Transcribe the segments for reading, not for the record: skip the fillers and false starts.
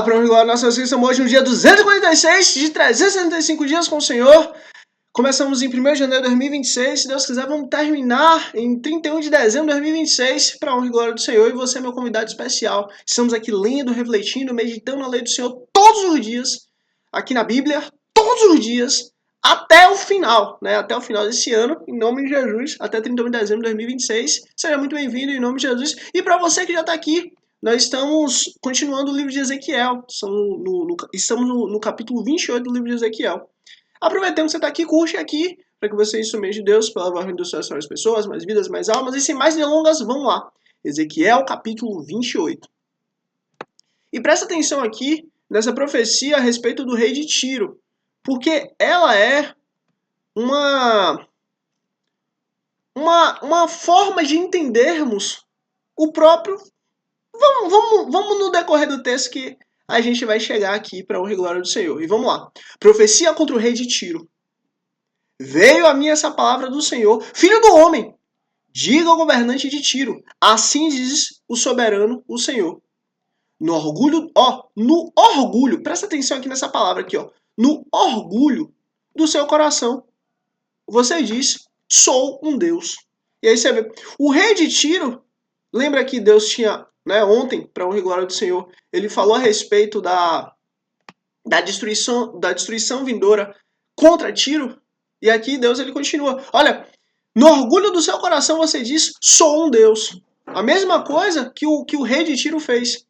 Para o nossa Senhora, estamos hoje no dia 246 de 365 dias com o Senhor. Começamos em 1º de janeiro de 2026. Se Deus quiser, vamos terminar em 31 de dezembro de 2026 para a honra e glória do Senhor. E você é meu convidado especial. Estamos aqui lendo, refletindo, meditando na lei do Senhor todos os dias. Aqui na Bíblia, todos os dias. Até o final, né? Até o final desse ano, em nome de Jesus. Até 31 de dezembro de 2026. Seja muito bem-vindo em nome de Jesus. E para você que já está aqui, nós estamos continuando o livro de Ezequiel. Estamos no capítulo 28 do livro de Ezequiel. Aproveitando que você está aqui, curte aqui, para que você instrumente de Deus, para lavar do céu as pessoas, mais vidas, mais almas. E sem mais delongas, vamos lá. Ezequiel, capítulo 28. E presta atenção aqui nessa profecia a respeito do rei de Tiro, porque ela é uma forma de entendermos o próprio. Vamos no decorrer do texto que a gente vai chegar aqui para a honra e glória do Senhor. E vamos lá. Profecia contra o rei de Tiro. Veio a mim essa palavra do Senhor. Filho do homem, diga ao governante de Tiro. Assim diz o soberano, o Senhor. No orgulho, presta atenção aqui nessa palavra aqui, ó. No orgulho do seu coração. Você diz, sou um Deus. E aí você vê. O rei de Tiro, lembra que Deus tinha... ontem, para a honra e glória do Senhor, ele falou a respeito da destruição vindoura contra Tiro. E aqui Deus ele continua. Olha, no orgulho do seu coração você diz, sou um Deus. A mesma coisa que o rei de Tiro fez.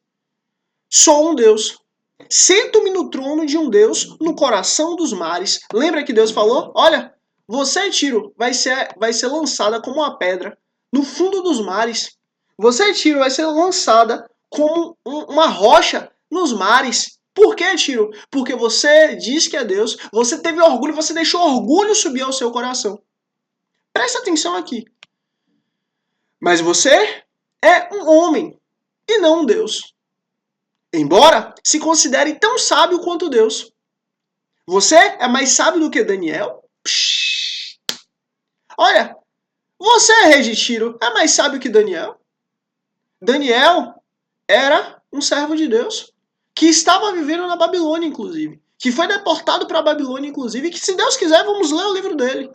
Sou um Deus. Sento-me no trono de um Deus no coração dos mares. Lembra que Deus falou? Olha, você, Tiro, vai ser lançada como uma pedra no fundo dos mares. Você, Tiro, vai ser lançada como uma rocha nos mares. Por que, Tiro? Porque você diz que é Deus, você teve orgulho, você deixou orgulho subir ao seu coração. Presta atenção aqui. Mas você é um homem e não um Deus. Embora se considere tão sábio quanto Deus. Você é mais sábio do que Daniel? Psh. Olha, você, rei de Tiro, é mais sábio que Daniel? Daniel era um servo de Deus, que estava vivendo na Babilônia, inclusive. Que foi deportado para a Babilônia, inclusive, e que, se Deus quiser, vamos ler o livro dele.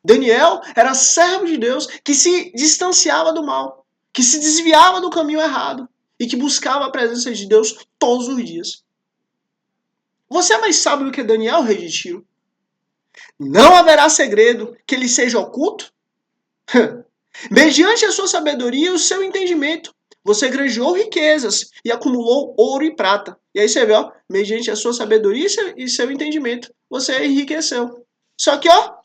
Daniel era servo de Deus, que se distanciava do mal, que se desviava do caminho errado, e que buscava a presença de Deus todos os dias. Você é mais sábio do que Daniel, rei de Tiro? Não haverá segredo que lhe seja oculto? Mediante a sua sabedoria e o seu entendimento, você granjeou riquezas e acumulou ouro e prata. E aí você vê, ó, mediante a sua sabedoria e seu entendimento, você enriqueceu. Só que, ó,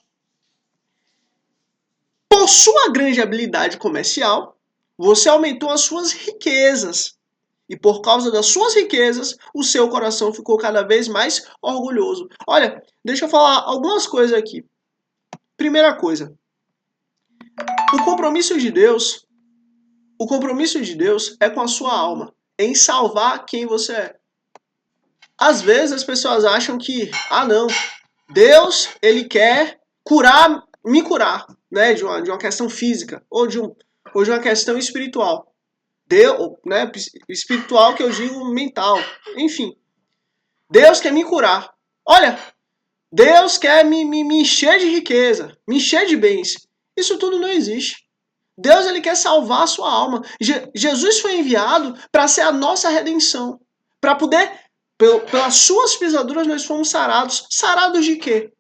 por sua grande habilidade comercial, você aumentou as suas riquezas. E por causa das suas riquezas, o seu coração ficou cada vez mais orgulhoso. Olha, deixa eu falar algumas coisas aqui. Primeira coisa. O compromisso de Deus é com a sua alma, em salvar quem você é. Às vezes as pessoas acham que, não, Deus, ele quer me curar, né, de uma questão física ou de uma questão espiritual. Deus, né, espiritual que eu digo mental, enfim. Deus quer me curar. Olha, Deus quer me encher de riqueza, me encher de bens. Isso tudo não existe. Deus ele quer salvar a sua alma. Jesus foi enviado para ser a nossa redenção. Para poder, pelas suas pisaduras nós fomos sarados. Sarados de quê?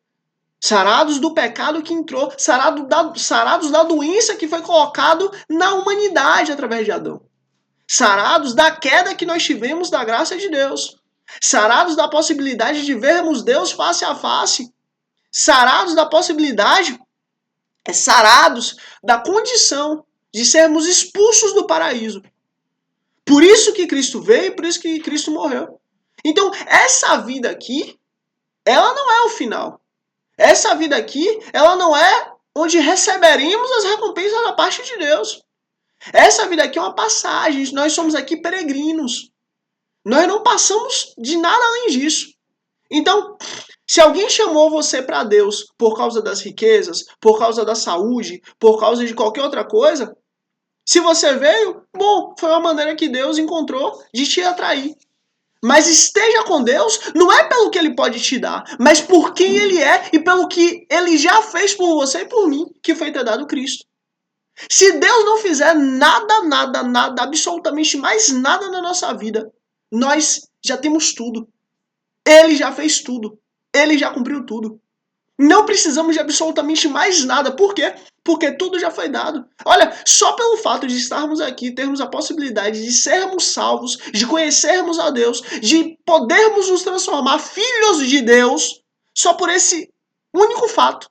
Sarados do pecado que entrou. Sarados da doença que foi colocado na humanidade através de Adão. Sarados da queda que nós tivemos da graça de Deus. Sarados da possibilidade de vermos Deus face a face. Sarados da possibilidade, sarados da condição de sermos expulsos do paraíso. Por isso que Cristo veio e por isso que Cristo morreu. Então, essa vida aqui, ela não é o final. Essa vida aqui, ela não é onde receberemos as recompensas da parte de Deus. Essa vida aqui é uma passagem, nós somos aqui peregrinos. Nós não passamos de nada além disso. Então, se alguém chamou você para Deus por causa das riquezas, por causa da saúde, por causa de qualquer outra coisa, se você veio, bom, foi uma maneira que Deus encontrou de te atrair. Mas esteja com Deus não é pelo que ele pode te dar, mas por quem ele é e pelo que ele já fez por você e por mim, que foi ter dado Cristo. Se Deus não fizer nada, absolutamente mais nada na nossa vida, nós já temos tudo. Ele já fez tudo. Ele já cumpriu tudo. Não precisamos de absolutamente mais nada. Por quê? Porque tudo já foi dado. Olha, só pelo fato de estarmos aqui, termos a possibilidade de sermos salvos, de conhecermos a Deus, de podermos nos transformar filhos de Deus, só por esse único fato.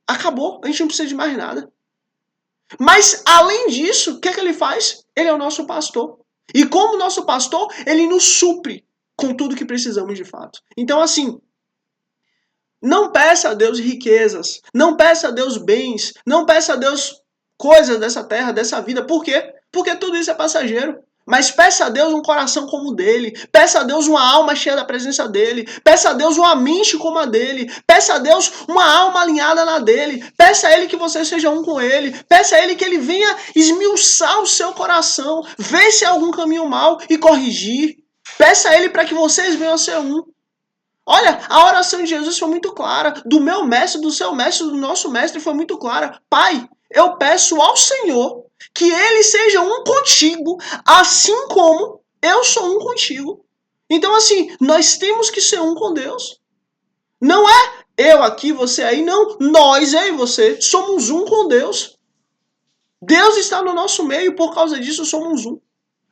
Acabou, a gente não precisa de mais nada. Mas, além disso, o que ele faz? Ele é o nosso pastor. E como nosso pastor, ele nos supre com tudo que precisamos de fato. Então, assim, não peça a Deus riquezas, não peça a Deus bens, não peça a Deus coisas dessa terra, dessa vida. Por quê? Porque tudo isso é passageiro. Mas peça a Deus um coração como o dele, peça a Deus uma alma cheia da presença dele, peça a Deus uma mente como a dele, peça a Deus uma alma alinhada na dele, peça a ele que você seja um com ele, peça a ele que ele venha esmiuçar o seu coração, ver se há algum caminho mau e corrigir. Peça a ele para que vocês venham a ser um. Olha, a oração de Jesus foi muito clara, do meu mestre, do seu mestre, do nosso mestre foi muito clara. Pai, eu peço ao Senhor que ele seja um contigo, assim como eu sou um contigo. Então, assim, nós temos que ser um com Deus. Não é eu aqui, você aí, não. Nós, eu e você, somos um com Deus. Deus está no nosso meio e por causa disso somos um.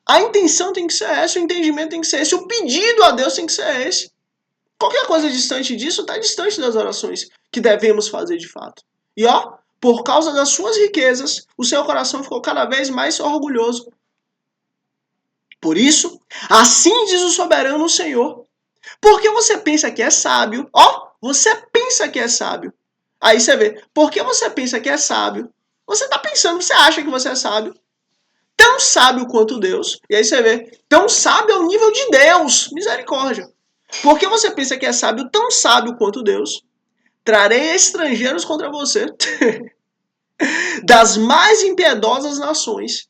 A intenção tem que ser essa, o entendimento tem que ser esse, o pedido a Deus tem que ser esse. Qualquer coisa distante disso está distante das orações que devemos fazer de fato. E ó, por causa das suas riquezas, o seu coração ficou cada vez mais orgulhoso. Por isso, assim diz o soberano Senhor. Porque você pensa que é sábio, ó, você pensa que é sábio. Aí você vê, porque você pensa que é sábio, você está pensando, você acha que você é sábio. Tão sábio quanto Deus. E aí você vê, tão sábio ao nível de Deus. Misericórdia. Porque você pensa que é sábio, tão sábio quanto Deus, trarei estrangeiros contra você, das mais impiedosas nações.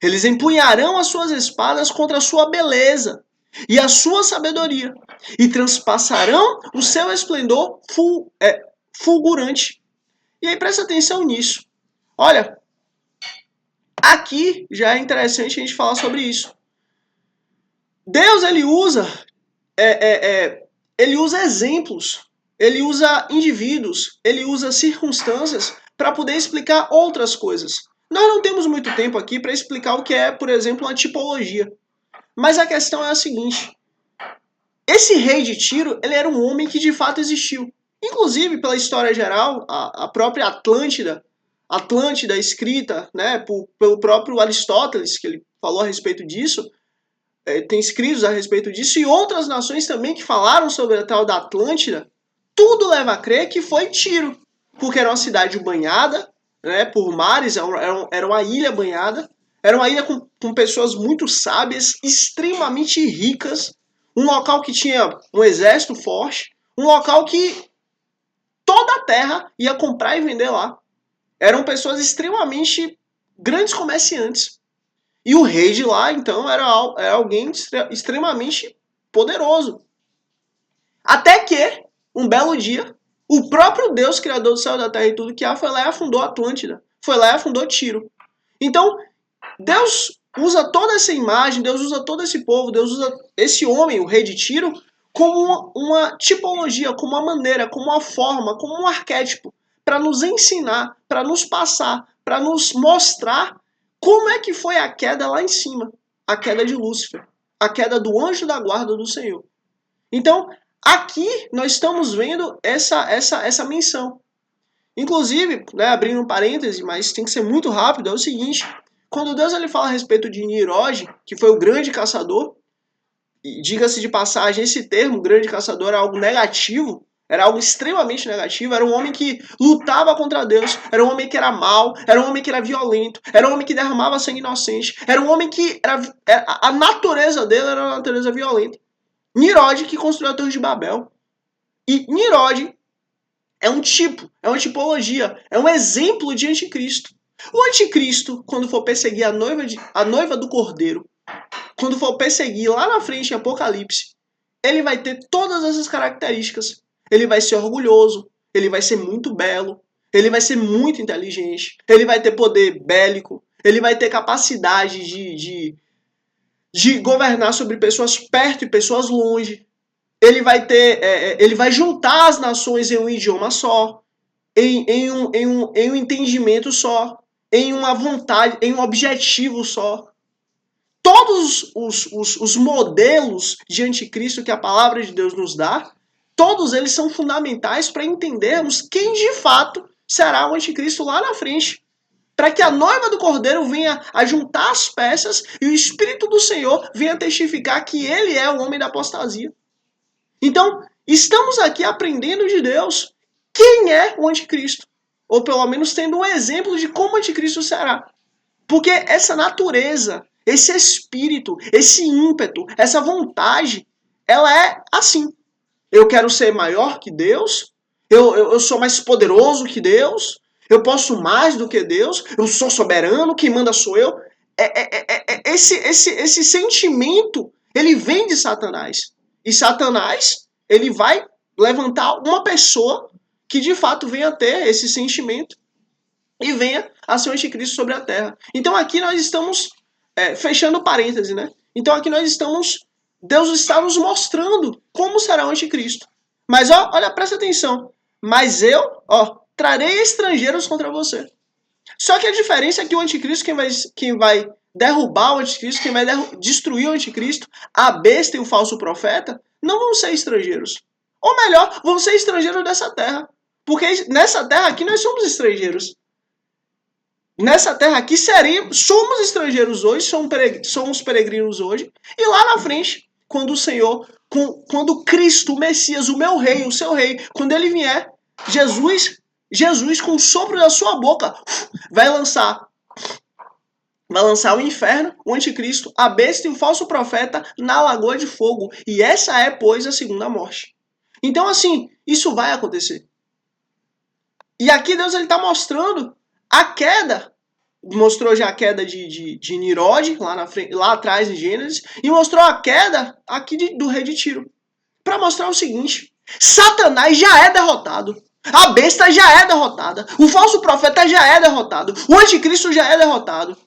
Eles empunharão as suas espadas contra a sua beleza e a sua sabedoria, e transpassarão o seu esplendor fulgurante. E aí presta atenção nisso. Olha, aqui já é interessante a gente falar sobre isso. Deus, ele usa exemplos, ele usa indivíduos, ele usa circunstâncias para poder explicar outras coisas. Nós não temos muito tempo aqui para explicar o que é, por exemplo, uma tipologia. Mas a questão é a seguinte. Esse rei de Tiro, ele era um homem que de fato existiu. Inclusive, pela história geral, a própria Atlântida escrita, né, pelo próprio Aristóteles, que ele falou a respeito disso, tem escritos a respeito disso, e outras nações também que falaram sobre a tal da Atlântida, tudo leva a crer que foi Tiro, porque era uma cidade banhada, né, por mares, era uma ilha banhada, era uma ilha com pessoas muito sábias, extremamente ricas, um local que tinha um exército forte, um local que toda a terra ia comprar e vender lá. Eram pessoas extremamente grandes comerciantes. E o rei de lá, então, era alguém extremamente poderoso. Até que, um belo dia, o próprio Deus, criador do céu, da terra e tudo que há, foi lá e afundou a Atlântida. Foi lá e afundou Tiro. Então, Deus usa toda essa imagem, Deus usa todo esse povo, Deus usa esse homem, o rei de Tiro, como uma tipologia, como uma maneira, como uma forma, como um arquétipo, para nos ensinar, para nos passar, para nos mostrar como é que foi a queda lá em cima? A queda de Lúcifer. A queda do anjo da guarda do Senhor. Então, aqui nós estamos vendo essa menção. Inclusive, né, abrindo um parêntese, mas tem que ser muito rápido, é o seguinte. Quando Deus ele fala a respeito de Nimrod, que foi o grande caçador, e diga-se de passagem, esse termo, grande caçador, é algo negativo, era algo extremamente negativo, era um homem que lutava contra Deus, era um homem que era mau, era um homem que era violento, era um homem que derramava sangue inocente, era um homem que a natureza dele era uma natureza violenta. Nimrod que construiu a Torre de Babel. E Nimrod é um tipo, é uma tipologia, é um exemplo de anticristo. O anticristo, quando for perseguir a noiva do Cordeiro, quando for perseguir lá na frente em Apocalipse, ele vai ter todas essas características. Ele vai ser orgulhoso, ele vai ser muito belo, ele vai ser muito inteligente, ele vai ter poder bélico, ele vai ter capacidade de governar sobre pessoas perto e pessoas longe. Ele vai juntar as nações em um idioma só, em um entendimento só, em uma vontade, em um objetivo só. Todos os modelos de anticristo que a palavra de Deus nos dá, todos eles são fundamentais para entendermos quem de fato será o anticristo lá na frente. Para que a noiva do Cordeiro venha a juntar as peças e o Espírito do Senhor venha testificar que ele é o homem da apostasia. Então, estamos aqui aprendendo de Deus quem é o anticristo. Ou pelo menos tendo um exemplo de como o anticristo será. Porque essa natureza, esse espírito, esse ímpeto, essa vontade, ela é assim. Eu quero ser maior que Deus, eu sou mais poderoso que Deus, eu posso mais do que Deus, eu sou soberano, quem manda sou eu. Esse sentimento, ele vem de Satanás. E Satanás, ele vai levantar uma pessoa que de fato venha ter esse sentimento e venha a ser o anticristo sobre a terra. Então aqui nós estamos, fechando parêntese, né? Então aqui nós estamos, Deus está nos mostrando como será o anticristo. Mas olha, presta atenção. Mas eu, trarei estrangeiros contra você. Só que a diferença é que o anticristo, quem vai derrubar o anticristo, quem vai destruir o anticristo, a besta e o falso profeta, não vão ser estrangeiros. Ou melhor, vão ser estrangeiros dessa terra. Porque nessa terra aqui nós somos estrangeiros. Nessa terra aqui somos estrangeiros hoje, somos peregrinos hoje. E lá na frente, quando o Senhor, quando Cristo, o Messias, o meu rei, o seu rei, quando ele vier, Jesus, com o sopro da sua boca, vai lançar o inferno, o anticristo, a besta e o falso profeta na lagoa de fogo. E essa é, pois, a segunda morte. Então, assim, isso vai acontecer. E aqui Deus está mostrando a queda. Mostrou já a queda de Nirode, lá atrás em Gênesis, e mostrou a queda aqui do rei de Tiro. Para mostrar o seguinte: Satanás já é derrotado. A besta já é derrotada. O falso profeta já é derrotado. O anticristo já é derrotado.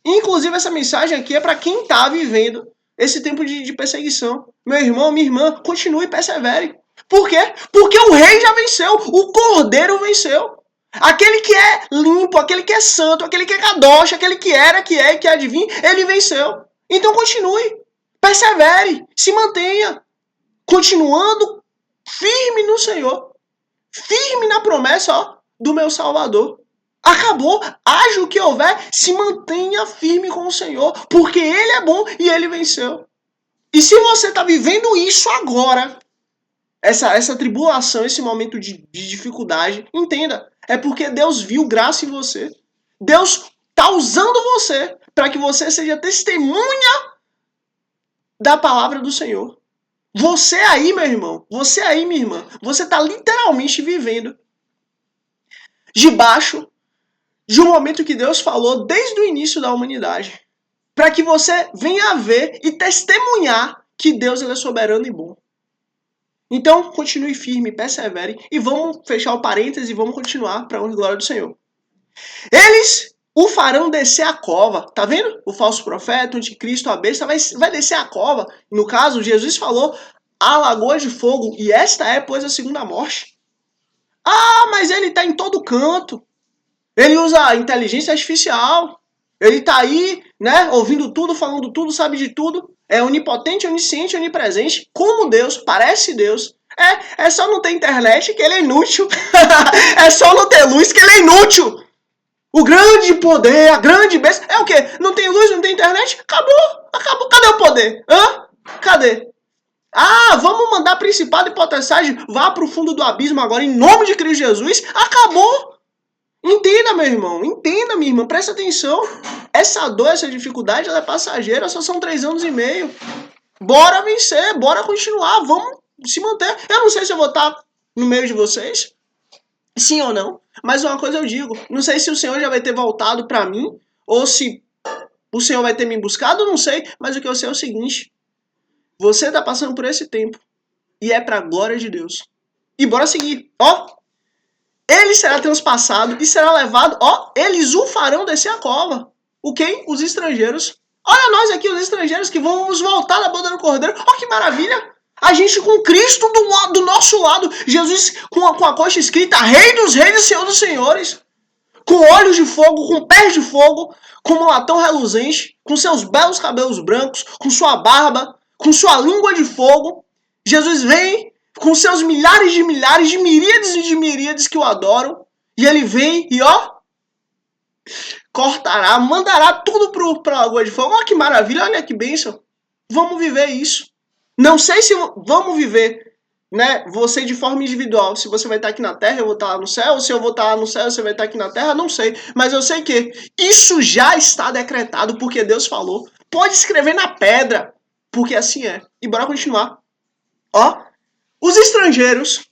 Inclusive, essa mensagem aqui é para quem está vivendo esse tempo de perseguição. Meu irmão, minha irmã, continue e persevere. Por quê? Porque o rei já venceu. O cordeiro venceu. Aquele que é limpo, aquele que é santo, aquele que é kadosh, aquele que era, que é e que há de vir, ele venceu. Então continue. Persevere. Se mantenha. Continuando firme no Senhor. Firme na promessa do meu Salvador. Acabou, haja o que houver, se mantenha firme com o Senhor, porque Ele é bom e Ele venceu. E se você está vivendo isso agora, essa tribulação, esse momento de dificuldade, entenda, é porque Deus viu graça em você. Deus está usando você para que você seja testemunha da palavra do Senhor. Você aí, meu irmão, você aí, minha irmã, você está literalmente vivendo debaixo de um momento que Deus falou desde o início da humanidade. Para que você venha a ver e testemunhar que Deus ele é soberano e bom. Então, continue firme, persevere e vamos fechar o parênteses e vamos continuar para a honra e glória do Senhor. Eles o farão descer a cova. Tá vendo? O falso profeta, o anticristo, a besta vai descer a cova. No caso, Jesus falou a lagoa de fogo e esta é, pois, a segunda morte. Ah, mas ele está em todo canto. Ele usa inteligência artificial. Ele está aí, né, ouvindo tudo, falando tudo, sabe de tudo. É onipotente, onisciente, onipresente. Como Deus, parece Deus. É só não ter internet que ele é inútil. É só não ter luz que ele é inútil. O grande poder, a grande bênção. É o quê? Não tem luz, não tem internet? Acabou. Cadê o poder? Cadê? Ah, vamos mandar principado e potestade. Vá para o fundo do abismo agora, em nome de Cristo Jesus. Acabou. Entenda, meu irmão. Entenda, minha irmã. Presta atenção. Essa dor, essa dificuldade, ela é passageira. Só são 3 anos e meio. Bora vencer. Bora continuar. Vamos se manter. Eu não sei se eu vou estar no meio de vocês. Sim ou não. Mas uma coisa eu digo. Não sei se o Senhor já vai ter voltado para mim. Ou se O Senhor vai ter me buscado? Não sei, mas o que eu sei é o seguinte. Você está passando por esse tempo e é para a glória de Deus. E bora seguir. Ó, ele será transpassado e será levado. Ó, eles o farão descer a cova. O quem? Os estrangeiros. Olha nós aqui, os estrangeiros que vamos voltar da boda do Cordeiro. Ó, que maravilha. A gente com Cristo do nosso lado. Jesus com a coxa escrita Rei dos Reis e Senhor dos Senhores. Com olhos de fogo, com pés de fogo, com um latão reluzente, com seus belos cabelos brancos, com sua barba, com sua língua de fogo. Jesus vem com seus milhares, de miríades e de miríades que o adoram. E ele vem e, ó, cortará, mandará tudo para a lagoa de fogo. Olha que maravilha, olha que bênção. Vamos viver isso. Não sei se vamos viver, né, você de forma individual. Se você vai estar aqui na terra, eu vou estar lá no céu. Se eu vou estar lá no céu, você vai estar aqui na terra, não sei. Mas eu sei que isso já está decretado porque Deus falou. Pode escrever na pedra, porque assim é. E bora continuar. Ó, os estrangeiros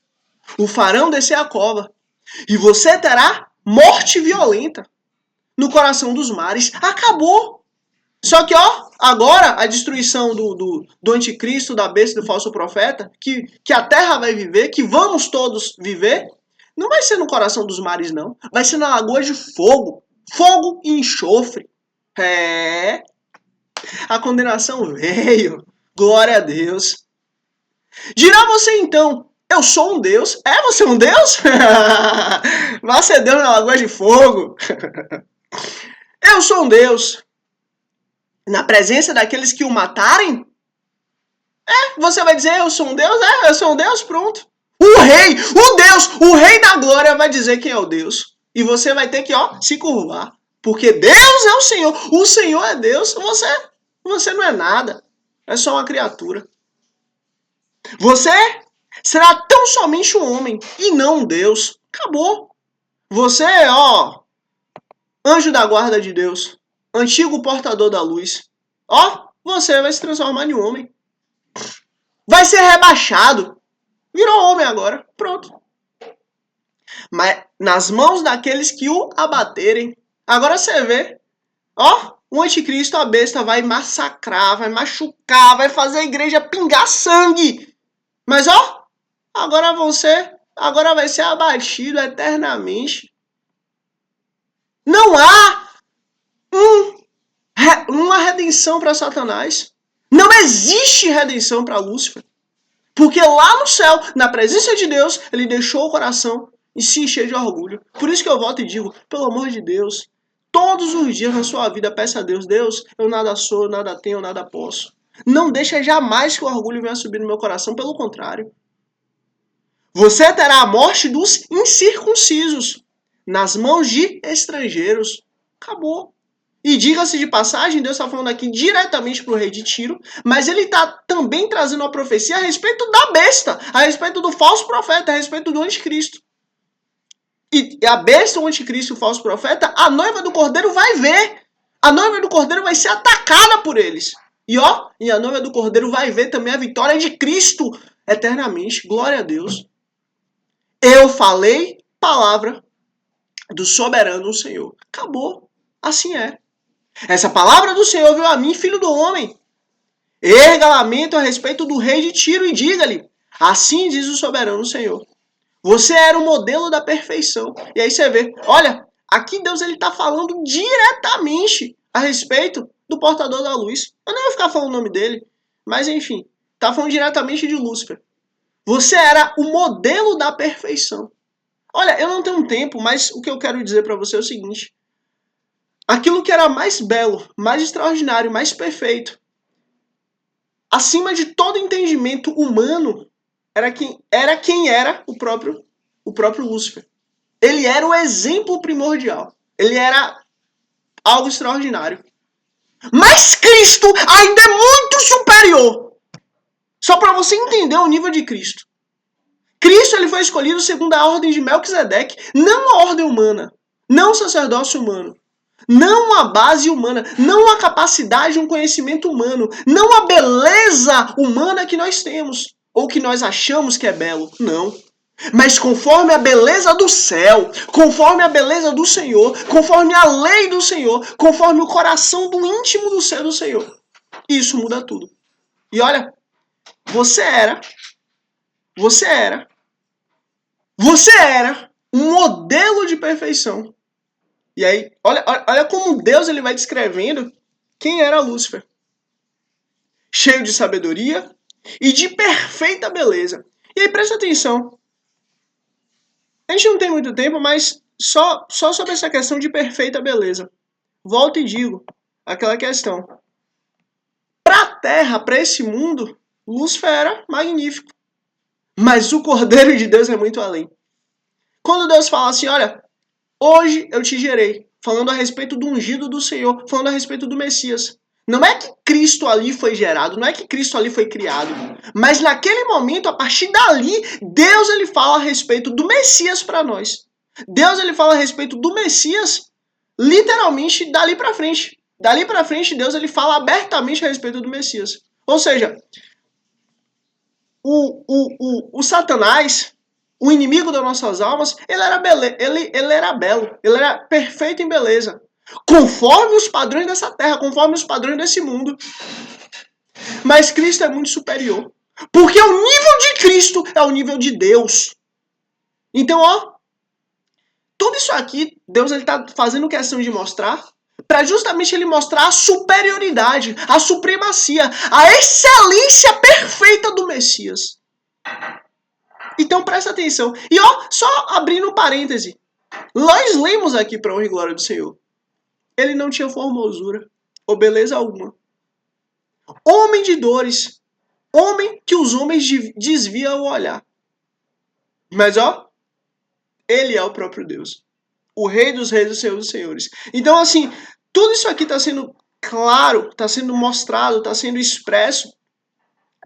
o farão descer a cova e você terá morte violenta no coração dos mares. Acabou. Só que, ó, agora a destruição do anticristo, da besta e do falso profeta, que a terra vai viver, que vamos todos viver, não vai ser no coração dos mares, não. Vai ser na lagoa de fogo. Fogo e enxofre. É. A condenação veio. Glória a Deus. Dirá você então, eu sou um Deus. É, você é um Deus? Vai ser Deus na lagoa de fogo. Eu sou um Deus. Na presença daqueles que o matarem? É, você vai dizer, eu sou um Deus? É, eu sou um Deus, pronto. O rei, o Deus, o rei da glória vai dizer quem é o Deus. E você vai ter que, ó, se curvar. Porque Deus é o Senhor. O Senhor é Deus. Você não é nada. É só uma criatura. Você será tão somente um homem e não um Deus. Acabou. Você, ó, anjo da guarda de Deus. Antigo portador da luz. Ó, você vai se transformar em um homem. Vai ser rebaixado. Virou homem agora. Pronto. Mas nas mãos daqueles que o abaterem. Agora você vê. Ó, o anticristo, a besta, vai massacrar, vai machucar, vai fazer a igreja pingar sangue. Mas ó, agora vai ser abatido eternamente. Não há uma redenção para Satanás. Não existe redenção para Lúcifer. Porque lá no céu, na presença de Deus, ele deixou o coração e se encher de orgulho. Por isso que eu volto e digo, pelo amor de Deus, todos os dias na sua vida peça a Deus, Deus, eu nada sou, nada tenho, nada posso. Não deixa jamais que o orgulho venha subir no meu coração, pelo contrário. Você terá a morte dos incircuncisos nas mãos de estrangeiros. Acabou. E diga-se de passagem, Deus está falando aqui diretamente para o rei de Tiro, mas ele está também trazendo uma profecia a respeito da besta, a respeito do falso profeta, a respeito do anticristo. E a besta, o anticristo e o falso profeta, a noiva do cordeiro vai ver. A noiva do cordeiro vai ser atacada por eles. E ó, a noiva do cordeiro vai ver também a vitória de Cristo eternamente. Glória a Deus. Eu falei palavra do soberano Senhor. Acabou. Assim é. Essa palavra do Senhor veio a mim, filho do homem. Erga lamento a respeito do rei de Tiro e diga-lhe, assim diz o soberano Senhor. Você era o modelo da perfeição. E aí você vê, olha, aqui Deus está falando diretamente a respeito do portador da luz. Eu não vou ficar falando o nome dele, mas enfim, está falando diretamente de Lúcifer. Você era o modelo da perfeição. Olha, eu não tenho tempo, mas o que eu quero dizer para você é o seguinte. Aquilo que era mais belo, mais extraordinário, mais perfeito, acima de todo entendimento humano, era quem era o próprio Lúcifer. Ele era o exemplo primordial. Ele era algo extraordinário. Mas Cristo ainda é muito superior. Só para você entender o nível de Cristo. Cristo ele foi escolhido segundo a ordem de Melquisedeque, não a ordem humana, não o sacerdócio humano. Não a base humana, não a capacidade, um conhecimento humano, não a beleza humana que nós temos, ou que nós achamos que é belo, não. Mas conforme a beleza do céu, conforme a beleza do Senhor, conforme a lei do Senhor, conforme o coração do íntimo do ser do Senhor. Isso muda tudo. E olha, você era um modelo de perfeição. E aí, olha como Deus ele vai descrevendo quem era Lúcifer. Cheio de sabedoria e de perfeita beleza. E aí, presta atenção. A gente não tem muito tempo, mas só sobre essa questão de perfeita beleza. Volto e digo, aquela questão. Para a Terra, para esse mundo, Lúcifer era magnífico. Mas o Cordeiro de Deus é muito além. Quando Deus fala assim, olha, hoje eu te gerei, falando a respeito do ungido do Senhor, falando a respeito do Messias. Não é que Cristo ali foi gerado, não é que Cristo ali foi criado, mas naquele momento, a partir dali, Deus ele fala a respeito do Messias para nós. Deus ele fala a respeito do Messias, literalmente dali para frente. Dali para frente, Deus ele fala abertamente a respeito do Messias. Ou seja, o Satanás, o inimigo das nossas almas, ele era belo, ele era perfeito em beleza. Conforme os padrões dessa terra, conforme os padrões desse mundo. Mas Cristo é muito superior. Porque o nível de Cristo é o nível de Deus. Então, ó, tudo isso aqui, Deus ele tá fazendo questão de mostrar, para justamente ele mostrar a superioridade, a supremacia, a excelência perfeita do Messias. Então presta atenção. E ó, só abrindo um parêntese. Nós lemos aqui para honra e glória do Senhor. Ele não tinha formosura ou beleza alguma. Homem de dores. Homem que os homens desviam o olhar. Mas ó, ele é o próprio Deus. O Rei dos Reis, o Senhor dos Senhores. Então assim, tudo isso aqui está sendo claro, está sendo mostrado, está sendo expresso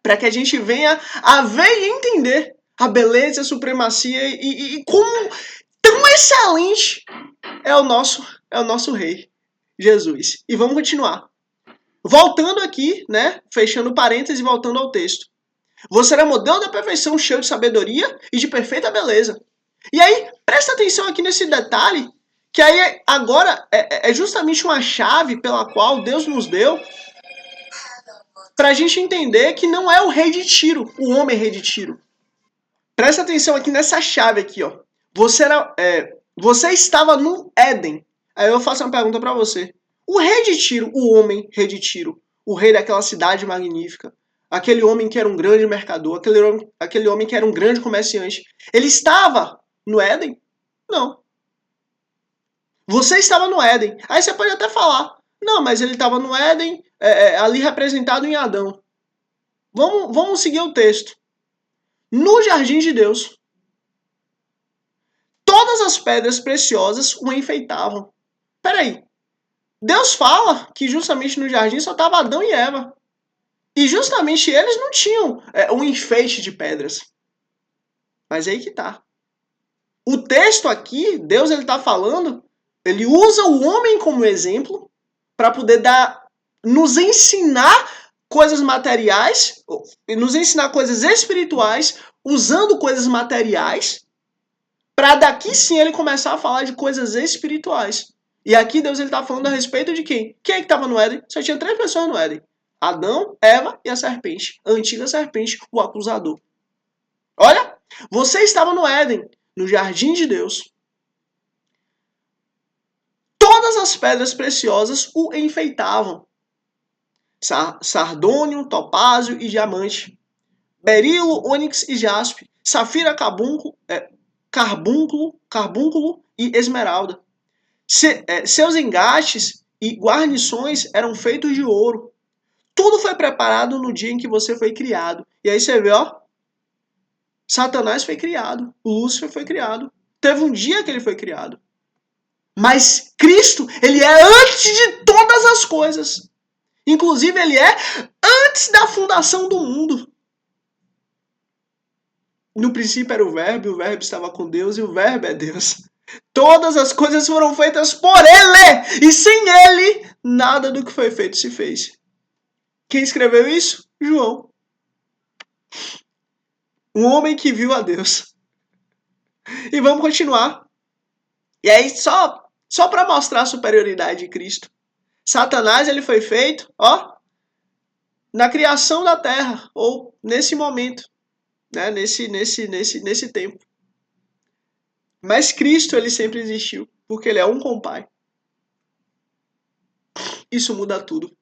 para que a gente venha a ver e entender a beleza, a supremacia e como tão excelente é o nosso Rei, Jesus. E vamos continuar. Voltando aqui, né? Fechando parênteses e voltando ao texto. Você era modelo da perfeição, cheio de sabedoria e de perfeita beleza. E aí, presta atenção aqui nesse detalhe, que aí agora é justamente uma chave pela qual Deus nos deu para a gente entender que não é o rei de Tiro, o homem rei de Tiro. Presta atenção aqui nessa chave aqui, ó. Você estava no Éden. Aí eu faço uma pergunta para você. O rei de Tiro, o homem rei de Tiro, o rei daquela cidade magnífica, aquele homem que era um grande mercador, aquele homem que era um grande comerciante, ele estava no Éden? Não. Você estava no Éden. Aí você pode até falar, não, mas ele estava no Éden, ali representado em Adão. Vamos seguir o texto. No jardim de Deus, todas as pedras preciosas o enfeitavam. Peraí, Deus fala que justamente no jardim só estava Adão e Eva. E justamente eles não tinham um enfeite de pedras. Mas aí que tá. O texto aqui, Deus ele tá falando, ele usa o homem como exemplo para poder nos ensinar coisas materiais, nos ensinar coisas espirituais, usando coisas materiais, para daqui sim ele começar a falar de coisas espirituais. E aqui Deus ele tá falando a respeito de quem? Quem é que estava no Éden? Só tinha 3 pessoas no Éden. Adão, Eva e a serpente. A antiga serpente, o acusador. Olha, você estava no Éden, no jardim de Deus. Todas as pedras preciosas o enfeitavam. Sardônio, topázio e diamante. Berilo, ônix e jaspe. Safira, carbúnculo e esmeralda. Seus engastes e guarnições eram feitos de ouro. Tudo foi preparado no dia em que você foi criado. E aí você vê, ó. Satanás foi criado. Lúcifer foi criado. Teve um dia que ele foi criado. Mas Cristo, ele é antes de todas as coisas. Inclusive, ele é antes da fundação do mundo. No princípio era o Verbo estava com Deus e o Verbo é Deus. Todas as coisas foram feitas por Ele, e sem Ele, nada do que foi feito se fez. Quem escreveu isso? João. Um homem que viu a Deus. E vamos continuar. E aí, só para mostrar a superioridade de Cristo. Satanás, ele foi feito, ó, na criação da terra, ou nesse momento, né, nesse tempo. Mas Cristo, ele sempre existiu, porque ele é um com o Pai. Isso muda tudo.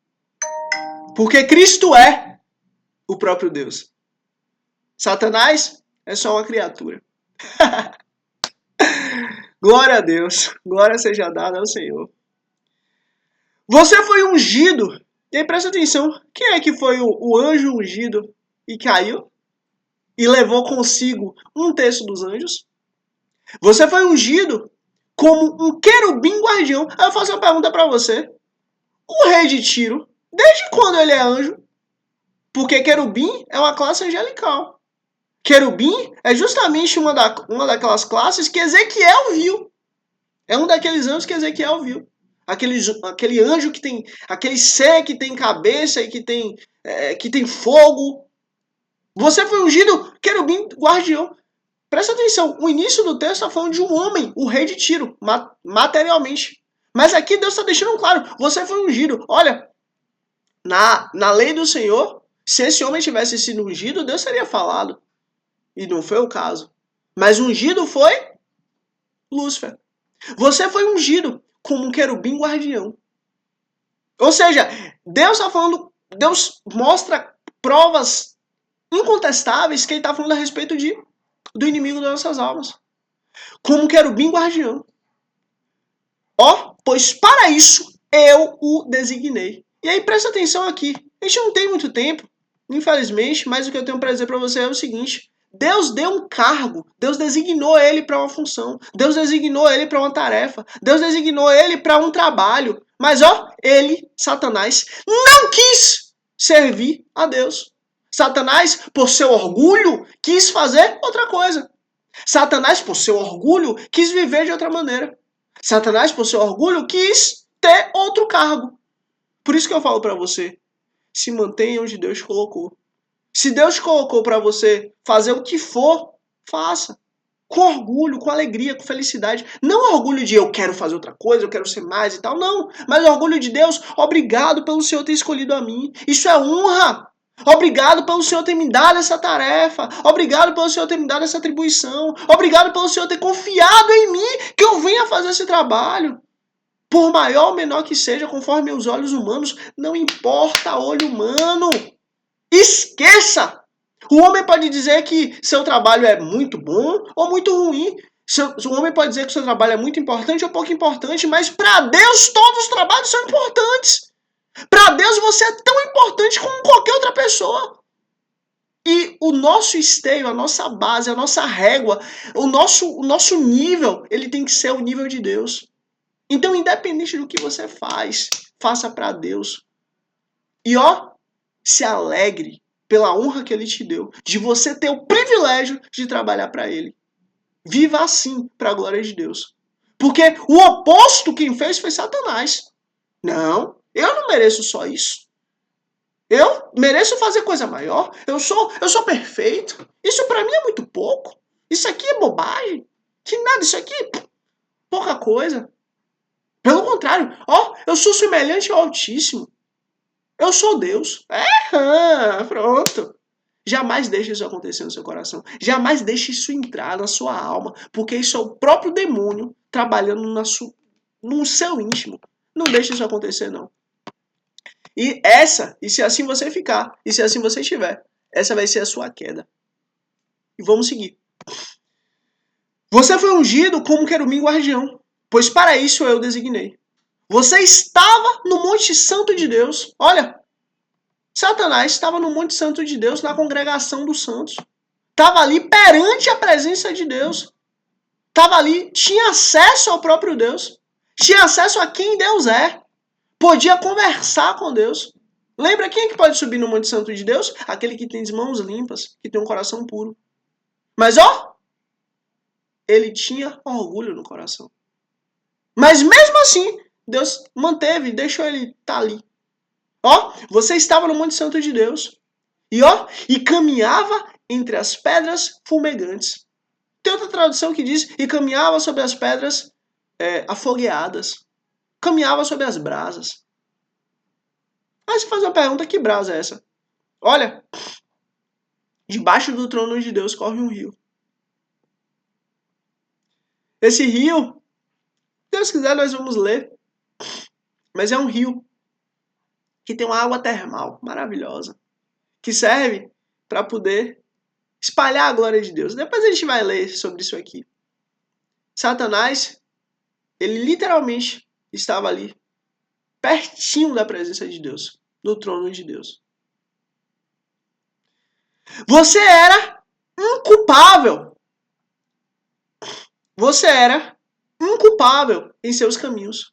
Porque Cristo é o próprio Deus. Satanás é só uma criatura. Glória a Deus. Glória seja dada ao Senhor. Você foi ungido. E aí, presta atenção. Quem é que foi o anjo ungido e caiu? E levou consigo um terço dos anjos? Você foi ungido como um querubim guardião. Aí eu faço uma pergunta para você. O rei de Tiro, desde quando ele é anjo? Porque querubim é uma classe angelical. Querubim é justamente uma daquelas classes que Ezequiel viu. É um daqueles anjos que Ezequiel viu. Aquele anjo que tem, aquele ser que tem cabeça e que tem fogo. Você foi ungido querubim guardião. Presta atenção, o início do texto está falando de um homem, o rei de Tiro, materialmente. Mas aqui Deus está deixando claro, você foi ungido. Olha, na lei do Senhor, se esse homem tivesse sido ungido, Deus teria falado. E não foi o caso. Mas ungido foi Lúcifer. Você foi ungido como um querubim guardião. Ou seja, Deus está falando, Deus mostra provas incontestáveis que ele está falando a respeito do inimigo das nossas almas. Como um querubim guardião. Ó, pois para isso eu o designei. E aí presta atenção aqui. A gente não tem muito tempo, infelizmente, mas o que eu tenho para dizer para você é o seguinte. Deus deu um cargo, Deus designou ele para uma função, Deus designou ele para uma tarefa, Deus designou ele para um trabalho. Mas ó, ele, Satanás, não quis servir a Deus. Satanás, por seu orgulho, quis fazer outra coisa. Satanás, por seu orgulho, quis viver de outra maneira. Satanás, por seu orgulho, quis ter outro cargo. Por isso que eu falo para você, se mantenha onde Deus colocou. Se Deus colocou para você fazer o que for, faça. Com orgulho, com alegria, com felicidade. Não orgulho de eu quero fazer outra coisa, eu quero ser mais e tal, não. Mas orgulho de Deus, obrigado pelo Senhor ter escolhido a mim. Isso é honra. Obrigado pelo Senhor ter me dado essa tarefa. Obrigado pelo Senhor ter me dado essa atribuição. Obrigado pelo Senhor ter confiado em mim que eu venha fazer esse trabalho. Por maior ou menor que seja, conforme os olhos humanos, não importa olho humano. Esqueça! O homem pode dizer que seu trabalho é muito bom ou muito ruim. O homem pode dizer que seu trabalho é muito importante ou pouco importante, mas para Deus todos os trabalhos são importantes. Para Deus você é tão importante como qualquer outra pessoa. E o nosso esteio, a nossa base, a nossa régua, o nosso nível, ele tem que ser o nível de Deus. Então, independente do que você faz, faça para Deus. E ó, se alegre pela honra que ele te deu, de você ter o privilégio de trabalhar para ele. Viva assim, para a glória de Deus. Porque o oposto quem fez foi Satanás. Não, eu não mereço só isso. Eu mereço fazer coisa maior. Eu sou perfeito. Isso para mim é muito pouco. Isso aqui é bobagem. Que nada, isso aqui é pouca coisa. Pelo contrário, ó, eu sou semelhante ao Altíssimo. Eu sou Deus. Pronto. Jamais deixe isso acontecer no seu coração. Jamais deixe isso entrar na sua alma. Porque isso é o próprio demônio trabalhando no seu íntimo. Não deixe isso acontecer, não. E se assim você ficar, e se assim você estiver, essa vai ser a sua queda. E vamos seguir. Você foi ungido como querubim guardião, pois para isso eu designei. Você estava no Monte Santo de Deus. Olha, Satanás estava no Monte Santo de Deus, na congregação dos santos. Estava ali perante a presença de Deus. Estava ali, tinha acesso ao próprio Deus. Tinha acesso a quem Deus é. Podia conversar com Deus. Lembra quem é que pode subir no Monte Santo de Deus? Aquele que tem as mãos limpas, que tem um coração puro. Mas ó, ele tinha orgulho no coração. Mas mesmo assim, Deus manteve, deixou ele estar ali. Ó, você estava no Monte Santo de Deus. E caminhava entre as pedras fumegantes. Tem outra tradução que diz, e caminhava sobre as pedras afogueadas. Caminhava sobre as brasas. Aí você faz uma pergunta, que brasa é essa? Olha, debaixo do trono de Deus corre um rio. Esse rio, se Deus quiser nós vamos ler, mas é um rio que tem uma água termal maravilhosa, que serve para poder espalhar a glória de Deus. Depois a gente vai ler sobre isso aqui. Satanás, ele literalmente estava ali, pertinho da presença de Deus, no trono de Deus. Você era inculpável. Você era inculpável em seus caminhos.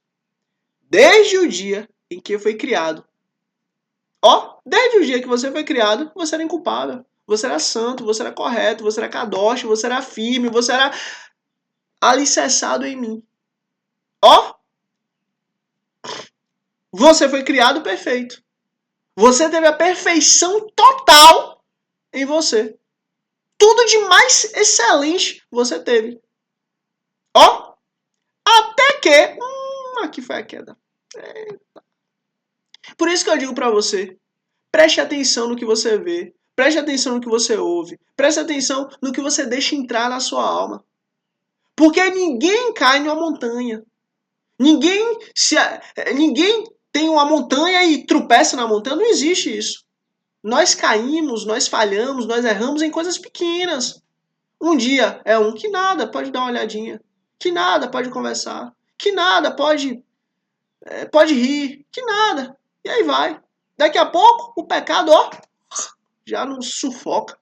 Desde o dia em que foi criado. Desde o dia que você foi criado, você era inculpável. Você era santo, você era correto, você era kadosh, você era firme, você era alicerçado em mim. Você foi criado perfeito. Você teve a perfeição total em você. Tudo de mais excelente você teve. Até que... aqui foi a queda. Por isso que eu digo para você, preste atenção no que você vê. Preste atenção no que você ouve. Preste atenção no que você deixa entrar na sua alma. Porque ninguém cai numa montanha. Ninguém tem uma montanha e tropeça na montanha. Não existe isso. Nós caímos, nós falhamos, nós erramos em coisas pequenas. Um dia é que nada, pode dar uma olhadinha. Que nada, pode conversar. Que nada, pode rir. Que nada. E aí vai. Daqui a pouco, o pecado, já nos sufoca.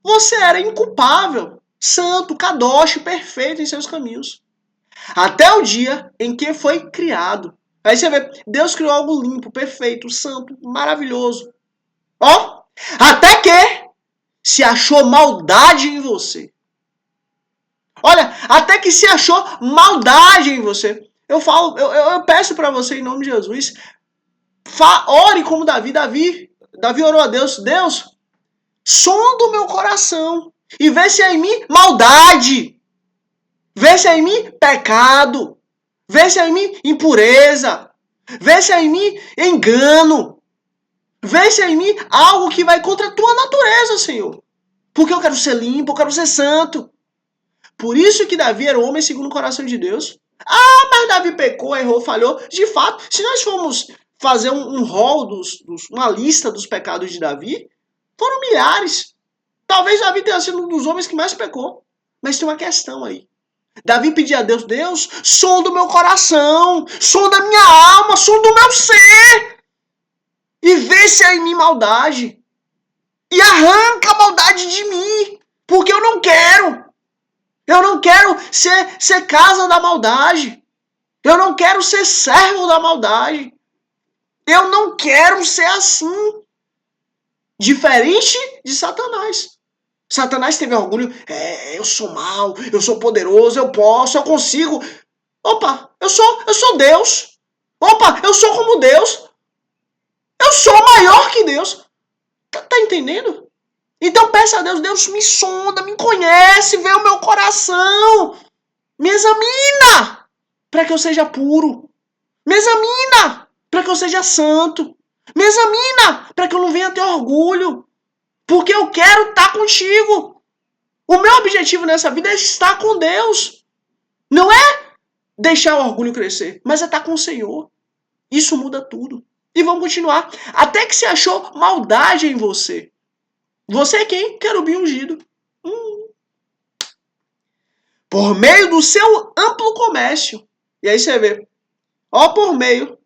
Você era inculpável, santo, kadosh, perfeito em seus caminhos. Até o dia em que foi criado. Aí você vê, Deus criou algo limpo, perfeito, santo, maravilhoso. Até que se achou maldade em você. Olha, até que se achou maldade em você. Eu peço para você em nome de Jesus, ore como Davi. Davi orou a Deus. Deus, sonda o meu coração e vê se há em mim maldade. Vê se há em mim pecado. Vê se há em mim impureza. Vê se há em mim engano. Vê se há em mim algo que vai contra a tua natureza, Senhor. Porque eu quero ser limpo, eu quero ser santo. Por isso que Davi era o homem segundo o coração de Deus. Mas Davi pecou, errou, falhou. De fato, se nós formos fazer um rol, uma lista dos pecados de Davi, foram milhares. Talvez Davi tenha sido um dos homens que mais pecou. Mas tem uma questão aí. Davi pedia a Deus, Deus, sonda o meu coração, sonda a minha alma, sonda o meu ser. E vê se há em mim maldade. E arranca a maldade de mim. Porque eu não quero. Eu não quero ser casa da maldade. Eu não quero ser servo da maldade. Eu não quero ser assim. Diferente de Satanás. Satanás teve orgulho. Eu sou mau, eu sou poderoso, eu posso, eu consigo. Eu sou Deus. Eu sou como Deus. Eu sou maior que Deus. Tá entendendo? Então peça a Deus, Deus me sonda, me conhece, vê o meu coração. Me examina para que eu seja puro. Me examina para que eu seja santo. Me examina para que eu não venha ter orgulho. Porque eu quero estar contigo. O meu objetivo nessa vida é estar com Deus. Não é deixar o orgulho crescer, mas é estar com o Senhor. Isso muda tudo. E vamos continuar. Até que se achou maldade em você. Você é quem? Querubim ungido. Por meio do seu amplo comércio. E aí você vê. Por meio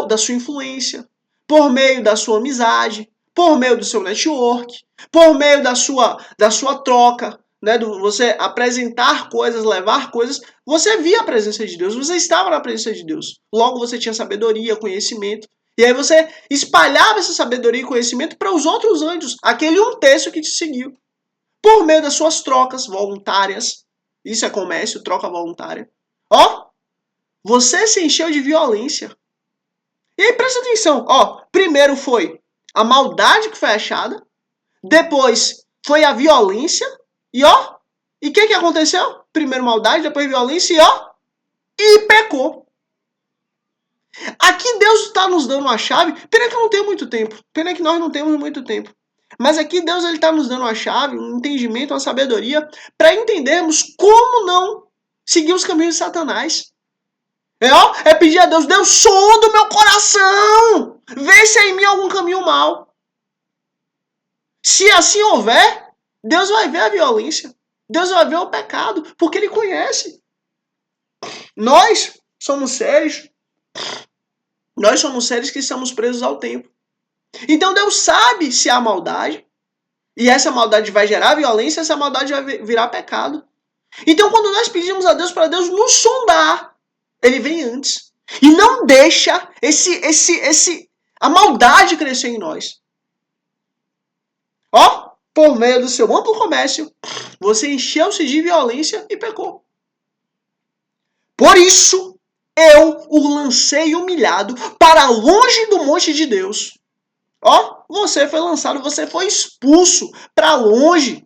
da sua influência. Por meio da sua amizade. Por meio do seu network. Por meio da sua troca. Né, você apresentar coisas, levar coisas. Você via a presença de Deus. Você estava na presença de Deus. Logo você tinha sabedoria, conhecimento. E aí você espalhava essa sabedoria e conhecimento para os outros anjos. Aquele 1/3 que te seguiu. Por meio das suas trocas voluntárias. Isso é comércio, troca voluntária. Você se encheu de violência. E aí presta atenção. Primeiro foi a maldade que foi achada. Depois foi a violência, e ó, e o que aconteceu? Primeiro maldade, depois violência, e ó, e pecou. Aqui Deus está nos dando uma chave, pena que eu não tenho muito tempo, pena que nós não temos muito tempo. Mas aqui Deus está nos dando uma chave, um entendimento, uma sabedoria, para entendermos como não seguir os caminhos de Satanás. É pedir a Deus, Deus, som do meu coração, vê se há em mim algum caminho mau. Se assim houver, Deus vai ver a violência, Deus vai ver o pecado, porque Ele conhece. Nós somos seres que estamos presos ao tempo. Então Deus sabe se há maldade, e essa maldade vai gerar violência, essa maldade vai virar pecado. Então quando nós pedimos a Deus para Deus nos sondar, Ele vem antes. E não deixa a maldade crescer em nós. Ó, por meio do seu amplo comércio, você encheu-se de violência e pecou. Por isso, eu o lancei humilhado para longe do monte de Deus. Ó, você foi lançado, você foi expulso para longe.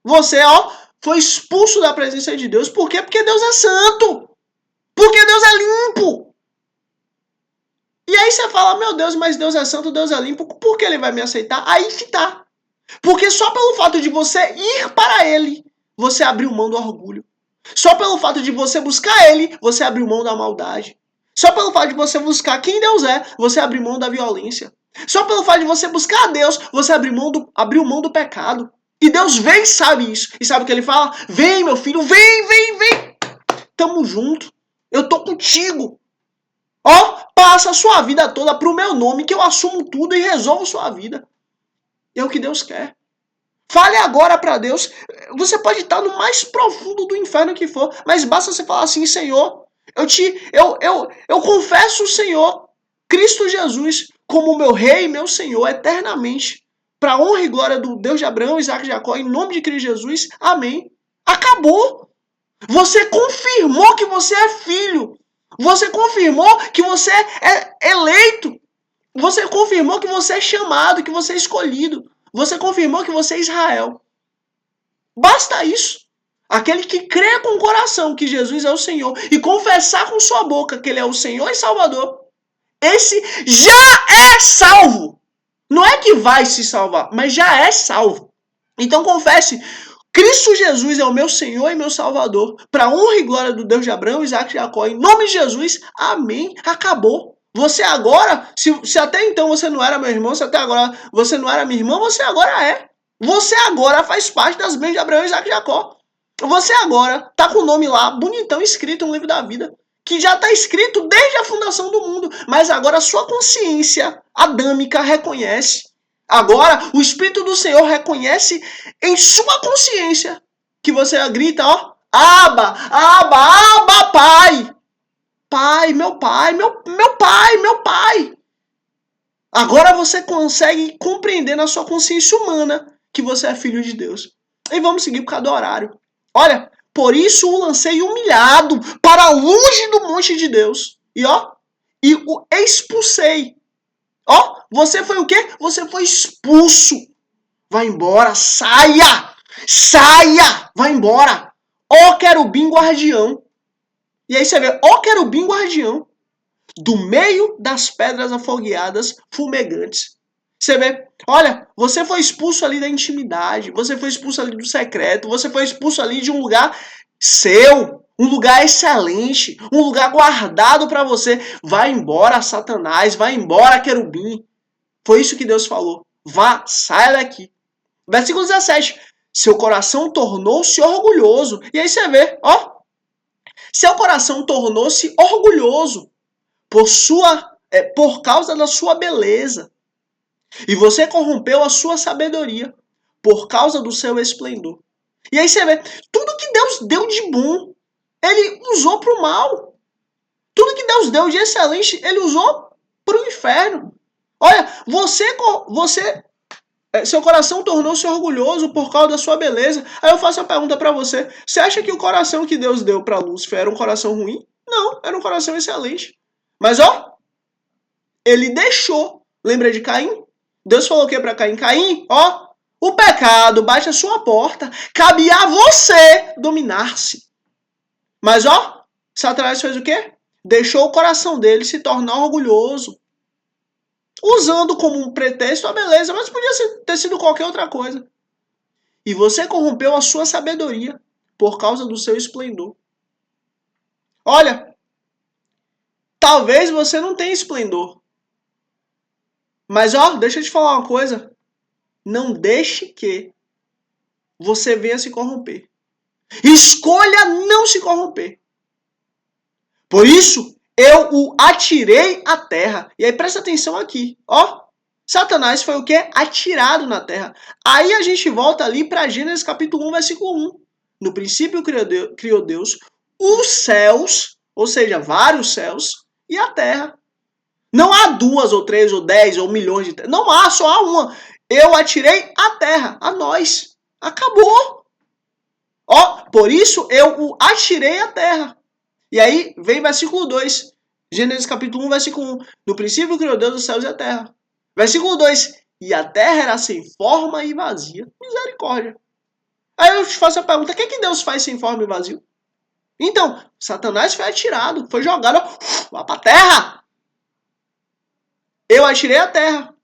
Você, ó, foi expulso da presença de Deus. Por quê? Porque Deus é santo. Porque Deus é limpo. E aí você fala, meu Deus, mas Deus é santo, Deus é limpo. Por que Ele vai me aceitar? Aí que tá. Porque só pelo fato de você ir para Ele, você abriu mão do orgulho. Só pelo fato de você buscar Ele, você abriu mão da maldade. Só pelo fato de você buscar quem Deus é, você abriu mão da violência. Só pelo fato de você buscar a Deus, você abriu mão do pecado. E Deus vem e sabe isso. E sabe o que Ele fala? Vem, meu filho, vem. Tamo junto. Eu tô contigo. Ó, passa a sua vida toda pro meu nome, que eu assumo tudo e resolvo sua vida. É o que Deus quer. Fale agora para Deus. Você pode estar no mais profundo do inferno que for, mas basta você falar assim, Senhor, eu confesso o Senhor, Cristo Jesus, como meu Rei e meu Senhor eternamente, para a honra e glória do Deus de Abraão, Isaac e Jacó, em nome de Cristo Jesus. Amém. Acabou. Você confirmou que você é filho. Você confirmou que você é eleito. Você confirmou que você é chamado, que você é escolhido. Você confirmou que você é Israel. Basta isso. Aquele que crê com o coração que Jesus é o Senhor e confessar com sua boca que Ele é o Senhor e Salvador, esse já é salvo. Não é que vai se salvar, mas já é salvo. Então confesse, Cristo Jesus é o meu Senhor e meu Salvador, para a honra e glória do Deus de Abraão, Isaac e Jacó. Em nome de Jesus, amém. Acabou. Você agora, se até então você não era meu irmão, se até agora você não era minha irmã, você agora é. Você agora faz parte das bênçãos de Abraão, Isaac e Jacó. Você agora tá com o nome lá, bonitão, escrito no livro da vida, que já está escrito desde a fundação do mundo, mas agora a sua consciência adâmica reconhece. Agora o Espírito do Senhor reconhece em sua consciência que você grita, ó, Abba, Pai. Pai, meu pai. Agora você consegue compreender na sua consciência humana que você é filho de Deus. E vamos seguir por causa do horário. Olha, por isso o lancei humilhado para longe do monte de Deus. E ó, e o expulsei. Ó, você foi o quê? Você foi expulso. Vai embora, saia! Vai embora. Ó querubim guardião. E aí você vê, ó querubim guardião, do meio das pedras afogueadas fumegantes. Você vê, olha, você foi expulso ali da intimidade, você foi expulso ali do secreto, você foi expulso ali de um lugar seu, um lugar excelente, um lugar guardado para você. Vai embora, Satanás, vai embora, querubim. Foi isso que Deus falou. Vá, saia daqui. Versículo 17. Seu coração tornou-se orgulhoso. E aí você vê, ó. Seu coração tornou-se orgulhoso por causa da sua beleza. E você corrompeu a sua sabedoria por causa do seu esplendor. E aí você vê, tudo que Deus deu de bom, Ele usou para o mal. Tudo que Deus deu de excelente, Ele usou para o inferno. Olha, seu coração tornou-se orgulhoso por causa da sua beleza. Aí eu faço a pergunta para você. Você acha que o coração que Deus deu para Lúcifer era um coração ruim? Não, era um coração excelente. Mas ó, ele deixou. Lembra de Caim? Deus falou o que para Caim? Caim, ó, O pecado bate a sua porta, cabe a você dominar-se. Mas ó, Satanás fez o quê? Deixou o coração dele se tornar orgulhoso, usando como um pretexto a beleza, mas podia ter sido qualquer outra coisa. E você corrompeu a sua sabedoria por causa do seu esplendor. Olha, talvez você não tenha esplendor. Mas ó, deixa eu te falar uma coisa. Não deixe que você venha se corromper. Escolha não se corromper. Por isso, eu o atirei à terra. E aí presta atenção aqui, ó. Satanás foi o quê? Atirado na terra. Aí a gente volta ali para Gênesis capítulo 1, versículo 1. No princípio criou Deus os céus, ou seja, vários céus, e a terra. Não há 2 ou 3 ou 10 ou milhões de terras. Não há, só há uma. Eu atirei a terra, a nós. Acabou. Ó, por isso eu o atirei à terra. E aí vem versículo 2. Gênesis capítulo 1, versículo 1. No princípio criou Deus os céus e a terra. Versículo 2. E a terra era sem forma e vazia. Misericórdia. Aí eu te faço a pergunta, o que Deus faz sem forma e vazio? Então, Satanás foi atirado, foi jogado lá para a terra. Eu atirei a terra.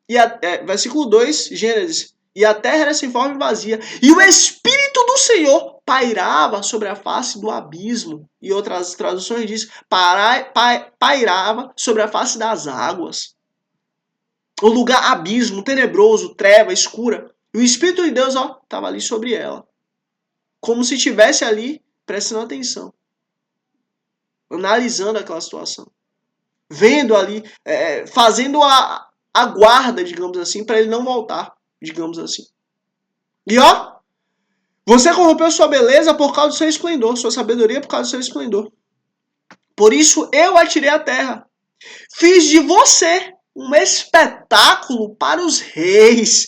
Versículo 2, Gênesis. E a terra era sem forma e vazia. E o Espírito do Senhor pairava sobre a face do abismo. E outras traduções diz, pairava sobre a face das águas. O lugar abismo, tenebroso, treva, escura. E o Espírito de Deus, ó, estava ali sobre ela. Como se estivesse ali, prestando atenção. Analisando aquela situação. Vendo ali, fazendo a guarda, digamos assim, para ele não voltar, digamos assim. E ó, você corrompeu sua beleza por causa do seu esplendor, sua sabedoria por causa do seu esplendor. Por isso eu atirei a terra. Fiz de você um espetáculo para os reis.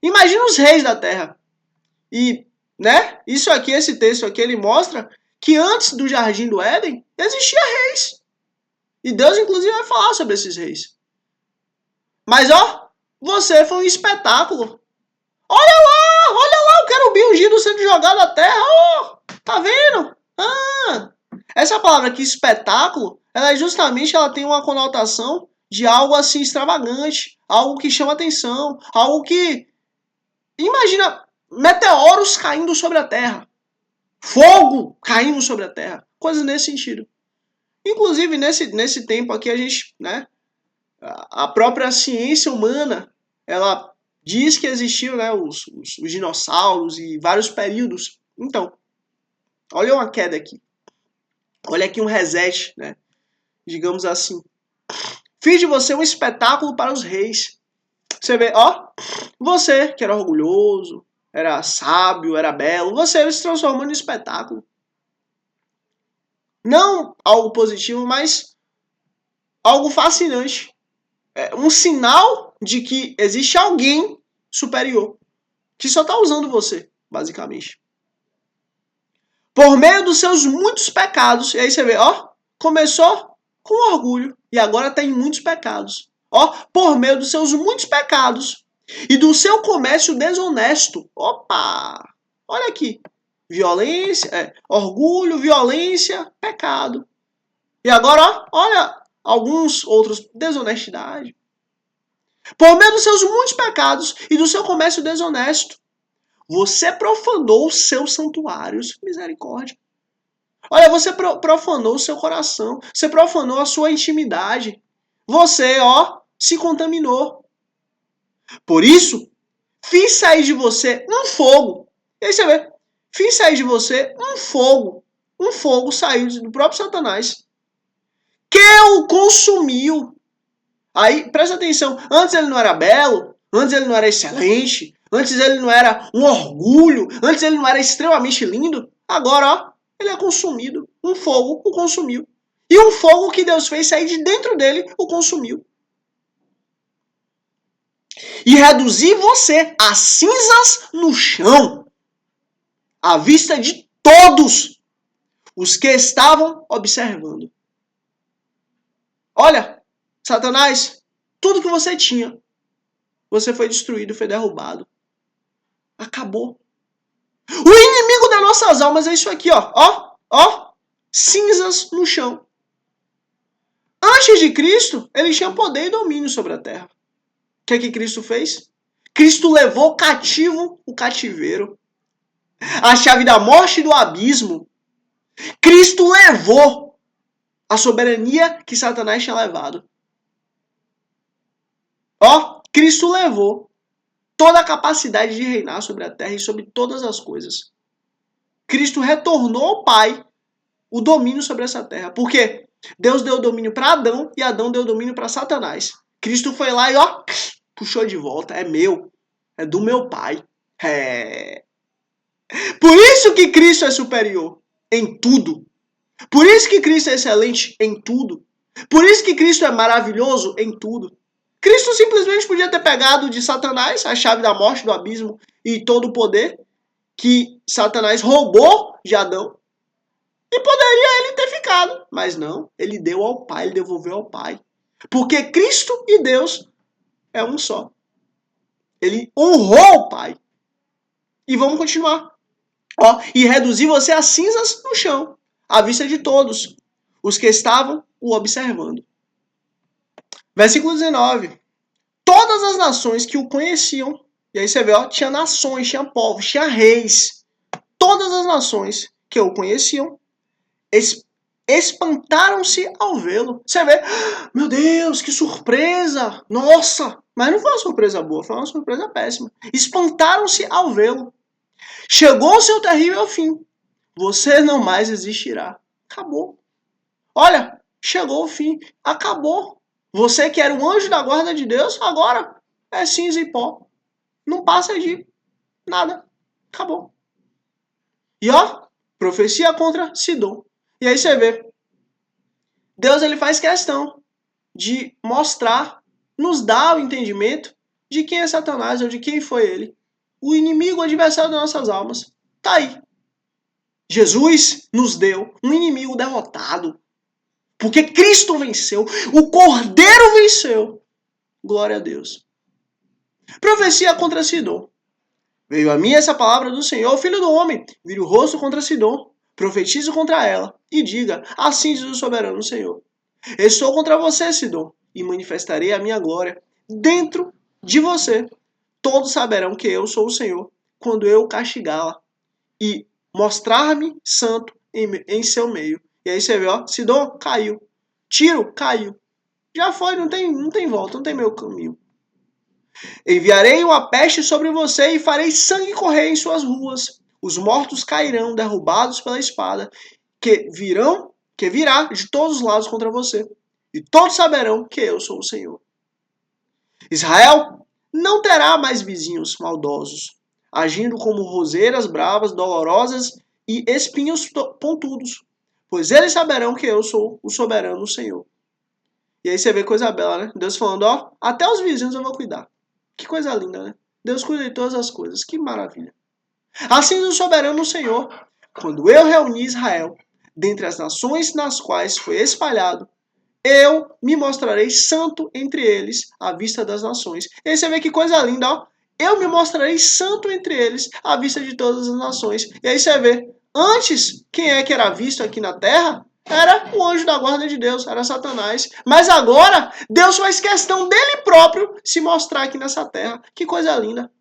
Imagina os reis da terra. E, né, isso aqui, esse texto aqui, ele mostra que antes do Jardim do Éden, existia reis. E Deus, inclusive, vai falar sobre esses reis. Mas, ó, você foi um espetáculo. Olha lá, o querubim ungido sendo jogado à terra. Oh, tá vendo? Essa palavra aqui, espetáculo, ela tem uma conotação de algo assim extravagante, algo que chama atenção, algo que... Imagina meteoros caindo sobre a terra, fogo caindo sobre a terra, coisas nesse sentido. Inclusive, nesse tempo aqui, a gente, né, a própria ciência humana, ela diz que existiam, né, os dinossauros e vários períodos. Então, olha uma queda aqui. Olha aqui um reset, né? Digamos assim. Fiz de você um espetáculo para os reis. Você vê, ó, você que era orgulhoso, era sábio, era belo, você se transformou em espetáculo. Não algo positivo, mas algo fascinante. Um sinal de que existe alguém superior que só está usando você, basicamente. Por meio dos seus muitos pecados, e aí você vê, ó, começou com orgulho e agora tem muitos pecados. Ó, por meio dos seus muitos pecados e do seu comércio desonesto. Opa! Olha aqui. Violência, orgulho, violência, pecado. E agora, ó, olha alguns outros, desonestidade. Por meio dos seus muitos pecados e do seu comércio desonesto, você profanou os seus santuários. Misericórdia. Olha, você profanou o seu coração. Você profanou a sua intimidade. Você, ó, se contaminou. Por isso, fiz sair de você um fogo. E aí você vê. Fiz sair de você um fogo. Um fogo saiu do próprio Satanás. Que o consumiu. Aí, presta atenção. Antes ele não era belo. Antes ele não era excelente. Antes ele não era um orgulho. Antes ele não era extremamente lindo. Agora, ó, ele é consumido. Um fogo o consumiu. E um fogo que Deus fez sair de dentro dele o consumiu. E reduzir você a cinzas no chão, à vista de todos os que estavam observando. Olha, Satanás, tudo que você tinha, Você foi destruído, foi derrubado. Acabou. O inimigo das nossas almas é isso aqui, ó. Ó, ó. Cinzas no chão. Antes de Cristo, ele tinha poder e domínio sobre a terra. O que é que Cristo fez? Cristo levou cativo o cativeiro. A chave da morte e do abismo. Cristo levou a soberania que Satanás tinha levado. Ó, Cristo levou toda a capacidade de reinar sobre a terra e sobre todas as coisas. Cristo retornou ao Pai o domínio sobre essa terra. Por quê? Deus deu o domínio para Adão e Adão deu o domínio para Satanás. Cristo foi lá e ó, puxou de volta. É meu. É do meu Pai. É. Por isso que Cristo é superior em tudo. Por isso que Cristo é excelente em tudo. Por isso que Cristo é maravilhoso em tudo. Cristo simplesmente podia ter pegado de Satanás a chave da morte, do abismo e todo o poder que Satanás roubou de Adão. E poderia ele ter ficado. Mas não, ele deu ao Pai, ele devolveu ao Pai. Porque Cristo e Deus é um só. Ele honrou o Pai. E vamos continuar. Ó, e reduzir você a cinzas no chão, à vista de todos, os que estavam o observando. Versículo 19. Todas as nações que o conheciam, e aí você vê, ó, tinha nações, tinha povos, tinha reis. Todas as nações que o conheciam espantaram-se ao vê-lo. Você vê, meu Deus, que surpresa! Nossa! Mas não foi uma surpresa boa, foi uma surpresa péssima. Espantaram-se ao vê-lo. Chegou o seu terrível fim. Você não mais existirá. Acabou. Olha, chegou o fim. Acabou. Você que era o anjo da guarda de Deus, agora é cinza e pó. Não passa de nada. Acabou. E ó, profecia contra Sidom. E aí você vê. Deus ele faz questão de mostrar, nos dar o entendimento de quem é Satanás ou de quem foi ele. O inimigo, o adversário das nossas almas. Tá aí. Jesus nos deu um inimigo derrotado. Porque Cristo venceu. O Cordeiro venceu. Glória a Deus. Profecia contra Sidom. Veio a mim essa palavra do Senhor, filho do homem. Vire o rosto contra Sidom. Profetize contra ela. E diga, assim diz o soberano Senhor. Estou contra você, Sidom. E manifestarei a minha glória dentro de você. Todos saberão que eu sou o Senhor, quando eu castigá-la. E mostrar-me santo em seu meio. E aí você vê, ó, Sidom caiu. Tiro caiu. Já foi, não tem volta, não tem meio caminho. Enviarei uma peste sobre você e farei sangue correr em suas ruas. Os mortos cairão, derrubados pela espada, que virá de todos os lados contra você. E todos saberão que eu sou o Senhor. Israel não terá mais vizinhos maldosos, agindo como roseiras bravas, dolorosas e espinhos pontudos, pois eles saberão que eu sou o soberano Senhor. E aí você vê coisa bela, né? Deus falando, ó, até os vizinhos eu vou cuidar. Que coisa linda, né? Deus cuida de todas as coisas, que maravilha. Assim o soberano Senhor, quando eu reuni Israel, dentre as nações nas quais foi espalhado, eu me mostrarei santo entre eles, à vista das nações. E aí você vê que coisa linda, ó. Eu me mostrarei santo entre eles, à vista de todas as nações. E aí você vê, antes, quem é que era visto aqui na terra? Era o anjo da guarda de Deus, era Satanás. Mas agora, Deus faz questão dele próprio se mostrar aqui nessa terra. Que coisa linda.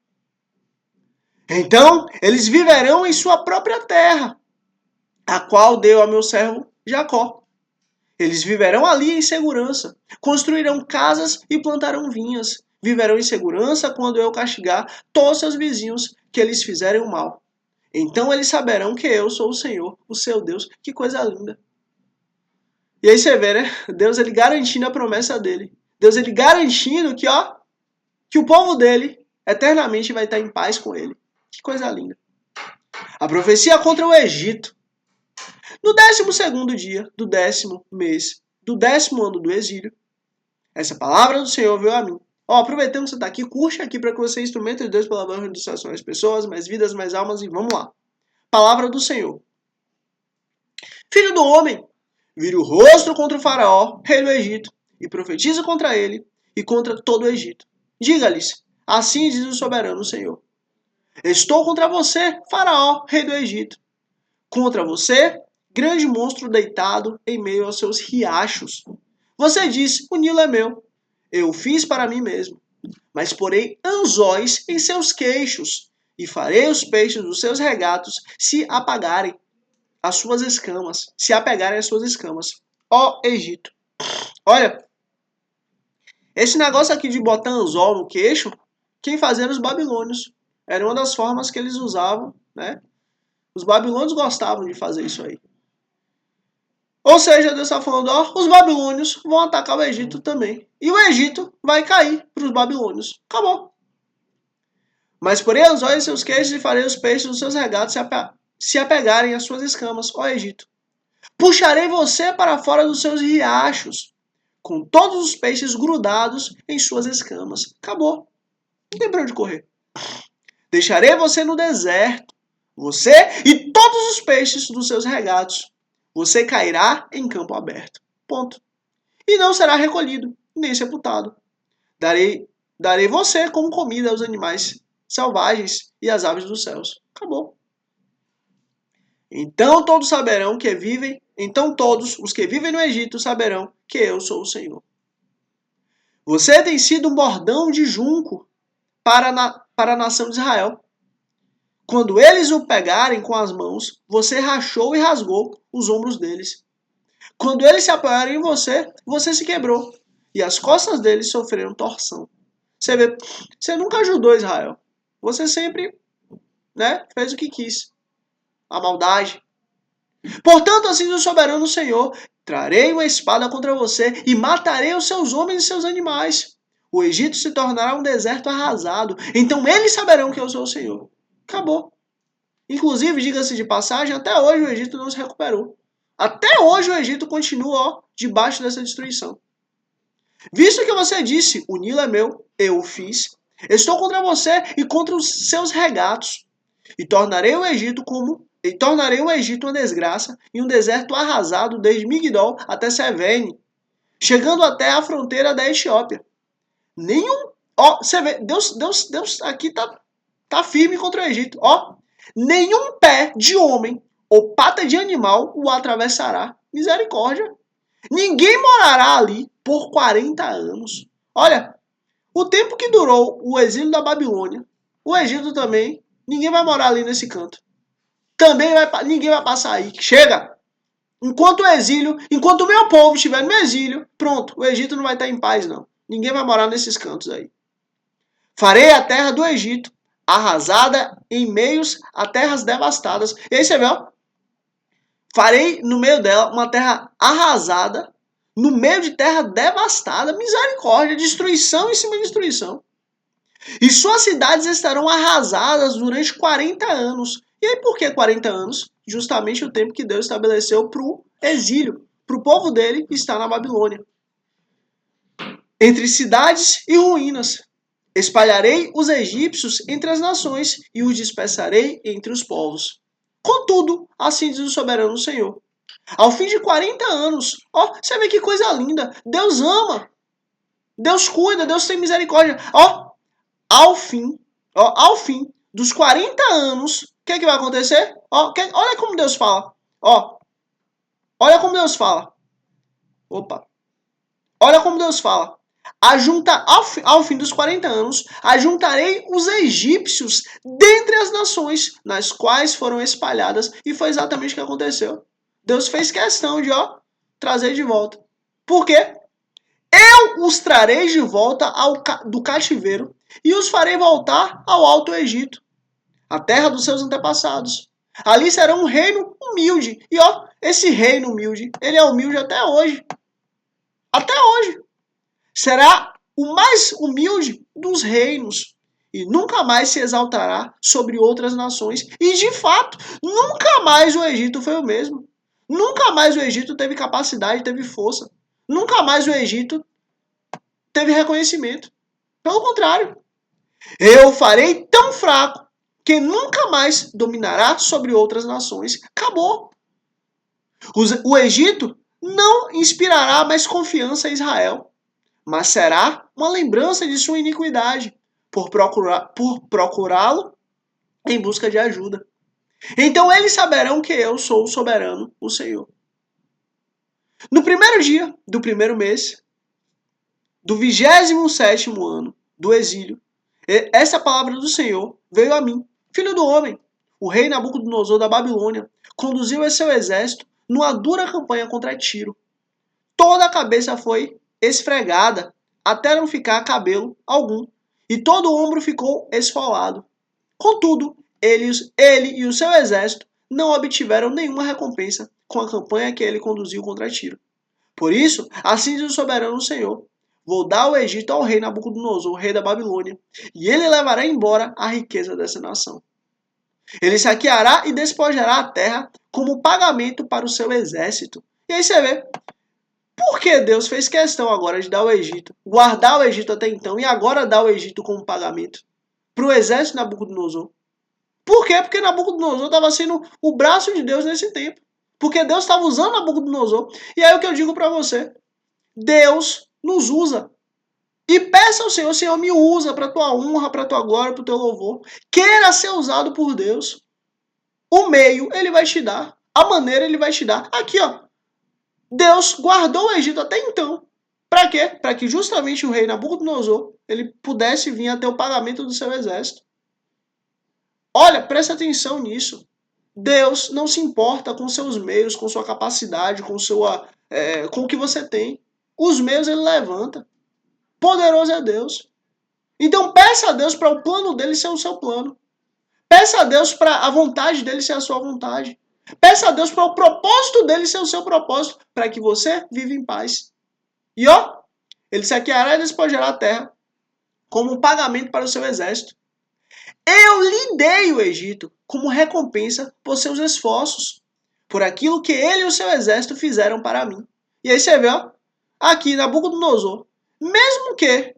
Então, eles viverão em sua própria terra, a qual deu ao meu servo Jacó. Eles viverão ali em segurança, construirão casas e plantarão vinhas. Viverão em segurança quando eu castigar todos seus vizinhos que eles fizerem o mal. Então eles saberão que eu sou o Senhor, o seu Deus. Que coisa linda. E aí você vê, né? Deus ele garantindo a promessa dele. Deus ele garantindo que, ó, que o povo dele eternamente vai estar em paz com ele. Que coisa linda. A profecia contra o Egito. No 12º dia do 10º mês do 10º ano do exílio, essa palavra do Senhor veio a mim. Ó, aproveitando que você está aqui, curte aqui para que você instrumento de Deus pela evangelização das pessoas, mais vidas, mais almas, e vamos lá. Palavra do Senhor. Filho do homem, vire o rosto contra o faraó, rei do Egito, e profetiza contra ele e contra todo o Egito. Diga-lhes, Assim diz o soberano Senhor. Estou contra você, Faraó, rei do Egito. Contra você, grande monstro deitado em meio aos seus riachos. Você diz, o Nilo é meu. Eu o fiz para mim mesmo. Mas porei anzóis em seus queixos e farei os peixes dos seus regatos se apagarem as suas escamas, se apegarem às suas escamas. Ó Egito. Olha, esse negócio aqui de botar anzol no queixo, quem fazia eram os babilônios. Era uma das formas que eles usavam, né? Os babilônios gostavam de fazer isso aí. Ou seja, Deus está falando, ó, os babilônios vão atacar o Egito também. E o Egito vai cair para os babilônios. Acabou. Mas porém os olhos em seus queixos e farei os peixes dos seus regatos se apegarem às suas escamas, ó Egito. Puxarei você para fora dos seus riachos, com todos os peixes grudados em suas escamas. Acabou. Não tem para onde correr. Deixarei você no deserto, você e todos os peixes dos seus regatos. Você cairá em campo aberto. Ponto. E não será recolhido, nem sepultado. Darei você como comida aos animais selvagens e às aves dos céus. Acabou. Então todos os que vivem no Egito saberão que eu sou o Senhor. Você tem sido um bordão de junco para a nação de Israel. Quando eles o pegarem com as mãos, você rachou e rasgou os ombros deles. Quando eles se apoiarem em você, você se quebrou. E as costas deles sofreram torção. Você vê, você nunca ajudou Israel. Você sempre, fez o que quis. A maldade. Portanto, assim diz o soberano Senhor, trarei uma espada contra você e matarei os seus homens e seus animais. O Egito se tornará um deserto arrasado. Então eles saberão que eu sou o Senhor. Acabou. Inclusive, diga-se de passagem, até hoje o Egito não se recuperou. Até hoje o Egito continua debaixo dessa destruição. Visto que você disse, o Nilo é meu, eu o fiz, estou contra você e contra os seus regatos. E tornarei o Egito uma desgraça e um deserto arrasado desde Migdol até Sevene, chegando até a fronteira da Etiópia. Você vê, Deus aqui tá firme contra o Egito. Nenhum pé de homem ou pata de animal o atravessará. Misericórdia. Ninguém morará ali por 40 anos. Olha, o tempo que durou o exílio da Babilônia, o Egito também, ninguém vai morar ali nesse canto. Ninguém vai passar aí. Chega! Enquanto o meu povo estiver no exílio, pronto, o Egito não vai estar em paz, não. Ninguém vai morar nesses cantos aí. Farei a terra do Egito arrasada em meios a terras devastadas. E aí você vê, ó. Farei no meio dela uma terra arrasada, no meio de terra devastada, misericórdia, destruição em cima de destruição. E suas cidades estarão arrasadas durante 40 anos. E aí por que 40 anos? Justamente o tempo que Deus estabeleceu para o exílio, para o povo dele estar na Babilônia. Entre cidades e ruínas. Espalharei os egípcios entre as nações e os dispersarei entre os povos. Contudo, assim diz o soberano Senhor. Ao fim de 40 anos, você vê que coisa linda. Deus ama. Deus cuida, Deus tem misericórdia. Ao fim dos 40 anos, o que vai acontecer? Olha como Deus fala. Olha como Deus fala. Olha como Deus fala. Ao fim dos 40 anos, ajuntarei os egípcios dentre as nações nas quais foram espalhadas. E foi exatamente o que aconteceu. Deus fez questão de trazer de volta. Por quê? Eu os trarei de volta do cativeiro e os farei voltar ao Alto Egito, a terra dos seus antepassados. Ali será um reino humilde. E esse reino humilde, ele é humilde até hoje. Até hoje. Será o mais humilde dos reinos e nunca mais se exaltará sobre outras nações. E, de fato, nunca mais o Egito foi o mesmo. Nunca mais o Egito teve capacidade, teve força. Nunca mais o Egito teve reconhecimento. Pelo contrário, eu o farei tão fraco que nunca mais dominará sobre outras nações. Acabou. O Egito não inspirará mais confiança a Israel, mas será uma lembrança de sua iniquidade, por procurá-lo em busca de ajuda. Então eles saberão que eu sou o soberano, o Senhor. No primeiro dia do primeiro mês, do 27º ano do exílio, essa palavra do Senhor veio a mim. Filho do homem, o rei Nabucodonosor da Babilônia conduziu esse seu exército numa dura campanha contra Tiro. Toda a cabeça foi esfregada até não ficar cabelo algum, e todo o ombro ficou esfolado. Contudo, ele e o seu exército não obtiveram nenhuma recompensa com a campanha que ele conduziu contra Tiro. Por isso, assim diz o soberano Senhor: vou dar o Egito ao rei Nabucodonosor, o rei da Babilônia, e ele levará embora a riqueza dessa nação. Ele saqueará e despojará a terra como pagamento para o seu exército. E aí você vê, por que Deus fez questão agora de dar o Egito, guardar o Egito até então, e agora dar o Egito como pagamento para o exército de Nabucodonosor? Por quê? Porque Nabucodonosor estava sendo o braço de Deus nesse tempo. Porque Deus estava usando Nabucodonosor. E aí o que eu digo para você? Deus nos usa. E peça ao Senhor: Senhor, me usa para a tua honra, para a tua glória, para o teu louvor. Queira ser usado por Deus. O meio ele vai te dar. A maneira ele vai te dar. Aqui, ó. Deus guardou o Egito até então. Para quê? Para que justamente o rei Nabucodonosor ele pudesse vir até o pagamento do seu exército. Olha, presta atenção nisso. Deus não se importa com seus meios, com sua capacidade, com o que você tem. Os meios ele levanta. Poderoso é Deus. Então peça a Deus para o plano dele ser o seu plano. Peça a Deus para a vontade dele ser a sua vontade. Peça a Deus para o propósito dele ser o seu propósito, para que você viva em paz. E ó, ele saqueará e despojará a terra como um pagamento para o seu exército. Eu lhe dei o Egito como recompensa por seus esforços, por aquilo que ele e o seu exército fizeram para mim. E aí você vê, ó, aqui Nabucodonosor, mesmo que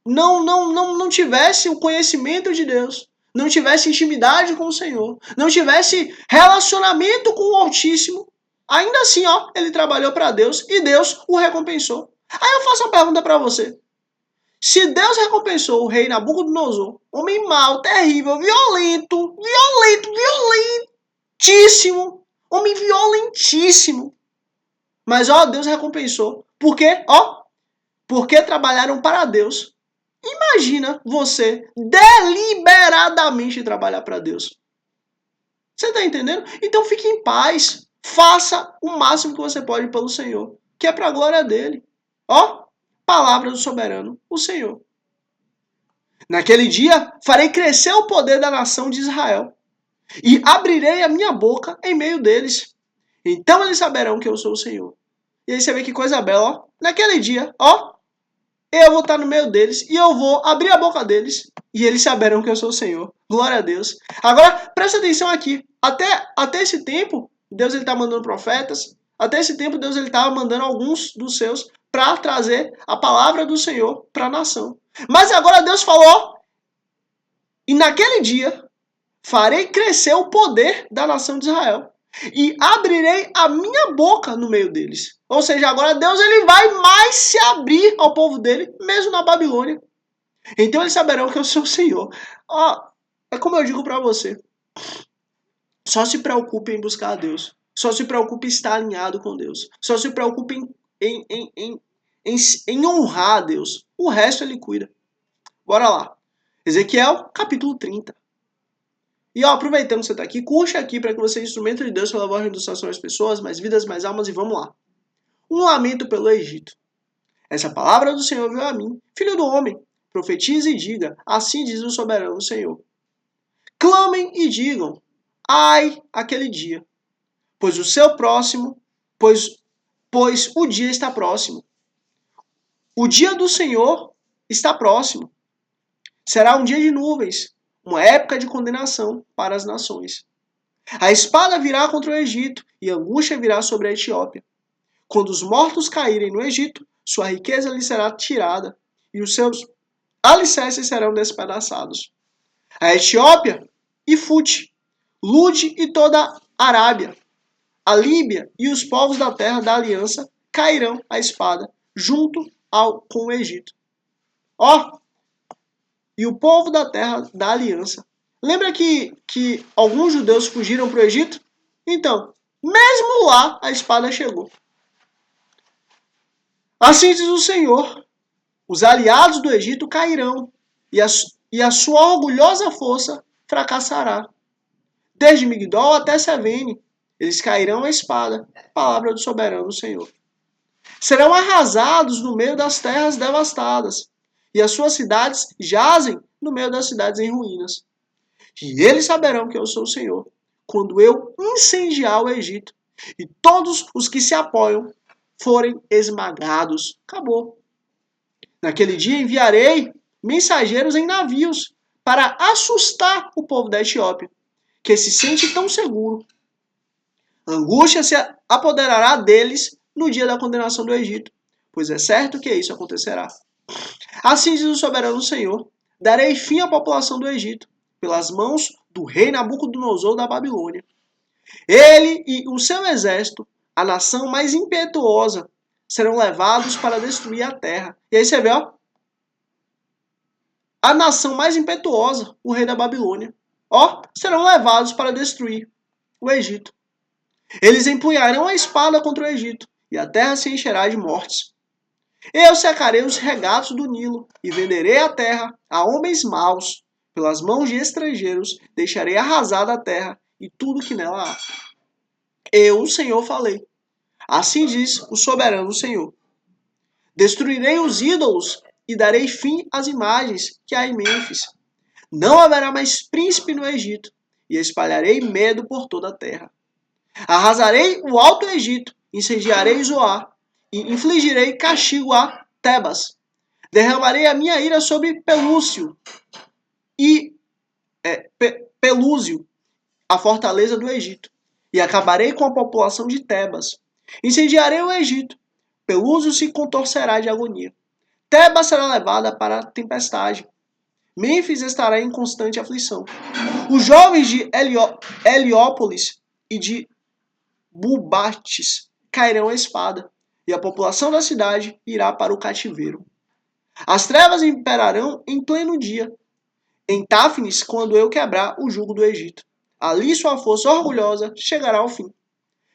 não tivesse o conhecimento de Deus, não tivesse intimidade com o Senhor, não tivesse relacionamento com o Altíssimo, ainda assim, ó, ele trabalhou para Deus e Deus o recompensou. Aí eu faço uma pergunta para você. Se Deus recompensou o rei Nabucodonosor, homem mau, terrível, violentíssimo, homem violentíssimo, mas ó, Deus recompensou. Por quê? Ó, porque trabalharam para Deus. Imagina você deliberadamente trabalhar para Deus. Você está entendendo? Então fique em paz. Faça o máximo que você pode pelo Senhor, que é para a glória dele. Ó, palavra do soberano, o Senhor. Naquele dia, farei crescer o poder da nação de Israel e abrirei a minha boca em meio deles. Então eles saberão que eu sou o Senhor. E aí você vê que coisa bela, ó. Naquele dia, ó, eu vou estar no meio deles e eu vou abrir a boca deles e eles saberão que eu sou o Senhor. Glória a Deus. Agora, presta atenção aqui. Até esse tempo, Deus está mandando profetas. Até esse tempo, Deus estava mandando alguns dos seus para trazer a palavra do Senhor para a nação. Mas agora Deus falou, e naquele dia farei crescer o poder da nação de Israel e abrirei a minha boca no meio deles. Ou seja, agora Deus ele vai mais se abrir ao povo dele, mesmo na Babilônia. Então eles saberão que eu sou o Senhor. Ó, é como eu digo para você. Só se preocupe em buscar a Deus. Só se preocupe em estar alinhado com Deus. Só se preocupe em honrar a Deus. O resto ele cuida. Bora lá. Ezequiel, capítulo 30. E ó, aproveitando que você está aqui, curte aqui para que você seja instrumento de Deus pela voz de redução às pessoas, mais vidas, mais almas, e vamos lá. Um lamento pelo Egito. Essa palavra do Senhor veio a mim, filho do homem. Profetize e diga, assim diz o soberano Senhor. Clamem e digam, ai, aquele dia, pois o dia está próximo. O dia do Senhor está próximo. Será um dia de nuvens, uma época de condenação para as nações. A espada virá contra o Egito e a angústia virá sobre a Etiópia. Quando os mortos caírem no Egito, sua riqueza lhe será tirada e os seus alicerces serão despedaçados. A Etiópia e Fute, Lude e toda a Arábia, a Líbia e os povos da terra da aliança cairão à espada junto com o Egito. Ó, e o povo da terra da aliança. Lembra que alguns judeus fugiram para o Egito? Então, mesmo lá, a espada chegou. Assim diz o Senhor, os aliados do Egito cairão, e a sua orgulhosa força fracassará. Desde Migdol até Sevene, eles cairão à espada. Palavra do soberano Senhor. Serão arrasados no meio das terras devastadas, e as suas cidades jazem no meio das cidades em ruínas. E eles saberão que eu sou o Senhor, quando eu incendiar o Egito, e todos os que se apoiam forem esmagados. Acabou. Naquele dia enviarei mensageiros em navios para assustar o povo da Etiópia, que se sente tão seguro. A angústia se apoderará deles no dia da condenação do Egito, pois é certo que isso acontecerá. Assim diz o soberano Senhor, darei fim à população do Egito, pelas mãos do rei Nabucodonosor da Babilônia. Ele e o seu exército, a nação mais impetuosa, serão levados para destruir a terra. E aí você vê, ó, a nação mais impetuosa, o rei da Babilônia, ó, serão levados para destruir o Egito. Eles empunharão a espada contra o Egito, e a terra se encherá de mortes. Eu secarei os regatos do Nilo, e venderei a terra a homens maus. Pelas mãos de estrangeiros, deixarei arrasada a terra, e tudo que nela há. Eu, o Senhor, falei. Assim diz o soberano Senhor. Destruirei os ídolos, e darei fim às imagens que há em Mênfis. Não haverá mais príncipe no Egito, e espalharei medo por toda a terra. Arrasarei o alto Egito, incendiarei Zoar, e infligirei castigo a Tebas. Derramarei a minha ira sobre Pelúcio, Pelúcio, a fortaleza do Egito, e acabarei com a população de Tebas. Incendiarei o Egito, Pelúcio se contorcerá de agonia. Tebas será levada para a tempestade. Mênfis estará em constante aflição. Os jovens de Heliópolis e de Bubates cairão à espada, e a população da cidade irá para o cativeiro. As trevas imperarão em pleno dia, em Táfnis, quando eu quebrar o jugo do Egito. Ali sua força orgulhosa chegará ao fim.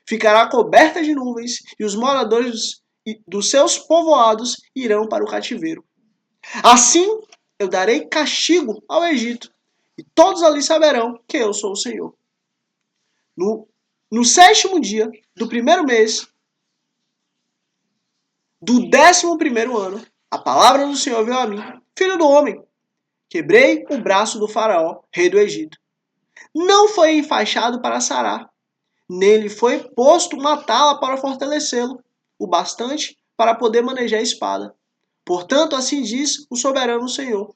Ficará coberta de nuvens, e os moradores dos seus povoados irão para o cativeiro. Assim eu darei castigo ao Egito, e todos ali saberão que eu sou o Senhor. No sétimo dia do primeiro mês do 11º ano, a palavra do Senhor veio a mim. Filho do homem, quebrei o braço do faraó, rei do Egito. Não foi enfaixado para sarar. Nele foi posto uma tala para fortalecê-lo, o bastante para poder manejar a espada. Portanto, assim diz o soberano Senhor.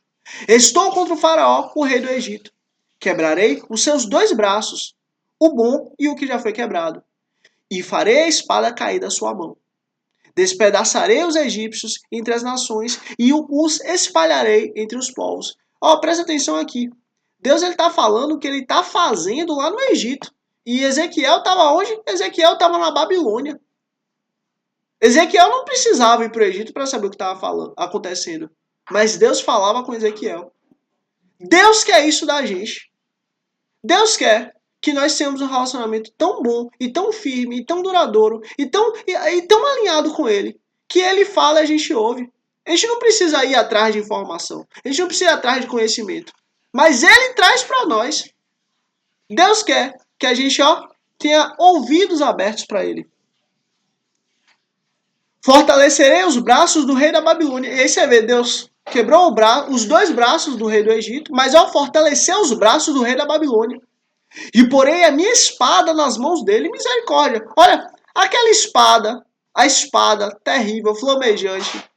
Estou contra o faraó, o rei do Egito. Quebrarei os seus 2 braços, o bom e o que já foi quebrado, e farei a espada cair da sua mão. Despedaçarei os egípcios entre as nações e os espalharei entre os povos. Presta atenção aqui. Deus está falando o que ele está fazendo lá no Egito. E Ezequiel estava onde? Ezequiel estava na Babilônia. Ezequiel não precisava ir para o Egito para saber o que estava acontecendo. Mas Deus falava com Ezequiel. Deus quer isso da gente. Deus quer que nós tenhamos um relacionamento tão bom, e tão firme, e tão duradouro, e tão alinhado com Ele, que Ele fala e a gente ouve. A gente não precisa ir atrás de informação. A gente não precisa ir atrás de conhecimento. Mas Ele traz para nós. Deus quer que a gente tenha ouvidos abertos para Ele. Fortalecerei os braços do rei da Babilônia. E aí você vê, Deus quebrou os 2 braços do rei do Egito, mas fortaleceu os braços do rei da Babilônia. E porei a minha espada nas mãos dele, misericórdia. Olha, aquela espada, a espada terrível, flamejante,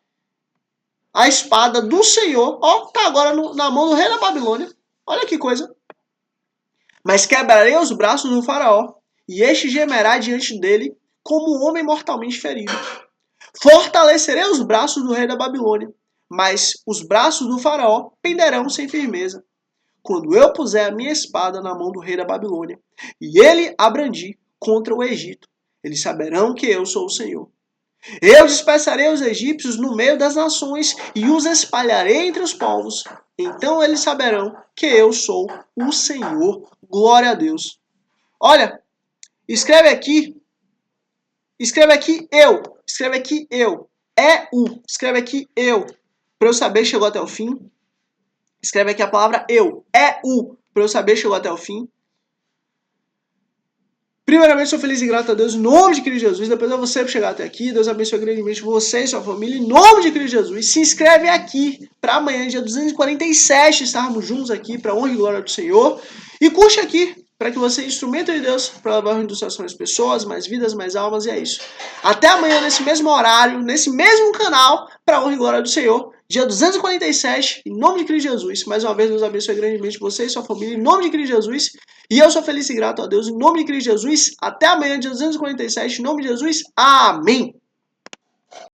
a espada do Senhor, está agora na mão do rei da Babilônia. Olha que coisa. Mas quebrarei os braços do faraó, e este gemerá diante dele como um homem mortalmente ferido. Fortalecerei os braços do rei da Babilônia, mas os braços do faraó penderão sem firmeza. Quando eu puser a minha espada na mão do rei da Babilônia, e ele a brandir contra o Egito, eles saberão que eu sou o Senhor. Eu dispersarei os egípcios no meio das nações, e os espalharei entre os povos. Então eles saberão que eu sou o Senhor. Glória a Deus. Olha, escreve aqui eu. Escreve aqui eu. Escreve aqui eu. Para eu saber chegou até o fim. Escreve aqui a palavra eu. Para eu saber chegou até o fim. Primeiramente, sou feliz e grato a Deus em nome de Cristo Jesus. Depois eu vou sempre chegar até aqui. Deus abençoe grandemente você e sua família em nome de Cristo Jesus. Se inscreve aqui para amanhã, dia 247, estarmos juntos aqui para a honra e glória do Senhor. E curte aqui para que você seja instrumento de Deus para levar o reino dos céus mais pessoas, mais vidas, mais almas. E é isso. Até amanhã, nesse mesmo horário, nesse mesmo canal, para a honra e glória do Senhor. Dia 247, em nome de Cristo Jesus. Mais uma vez, Deus abençoe grandemente você e sua família, em nome de Cristo Jesus. E eu sou feliz e grato a Deus, em nome de Cristo Jesus. Até amanhã, dia 247, em nome de Jesus. Amém.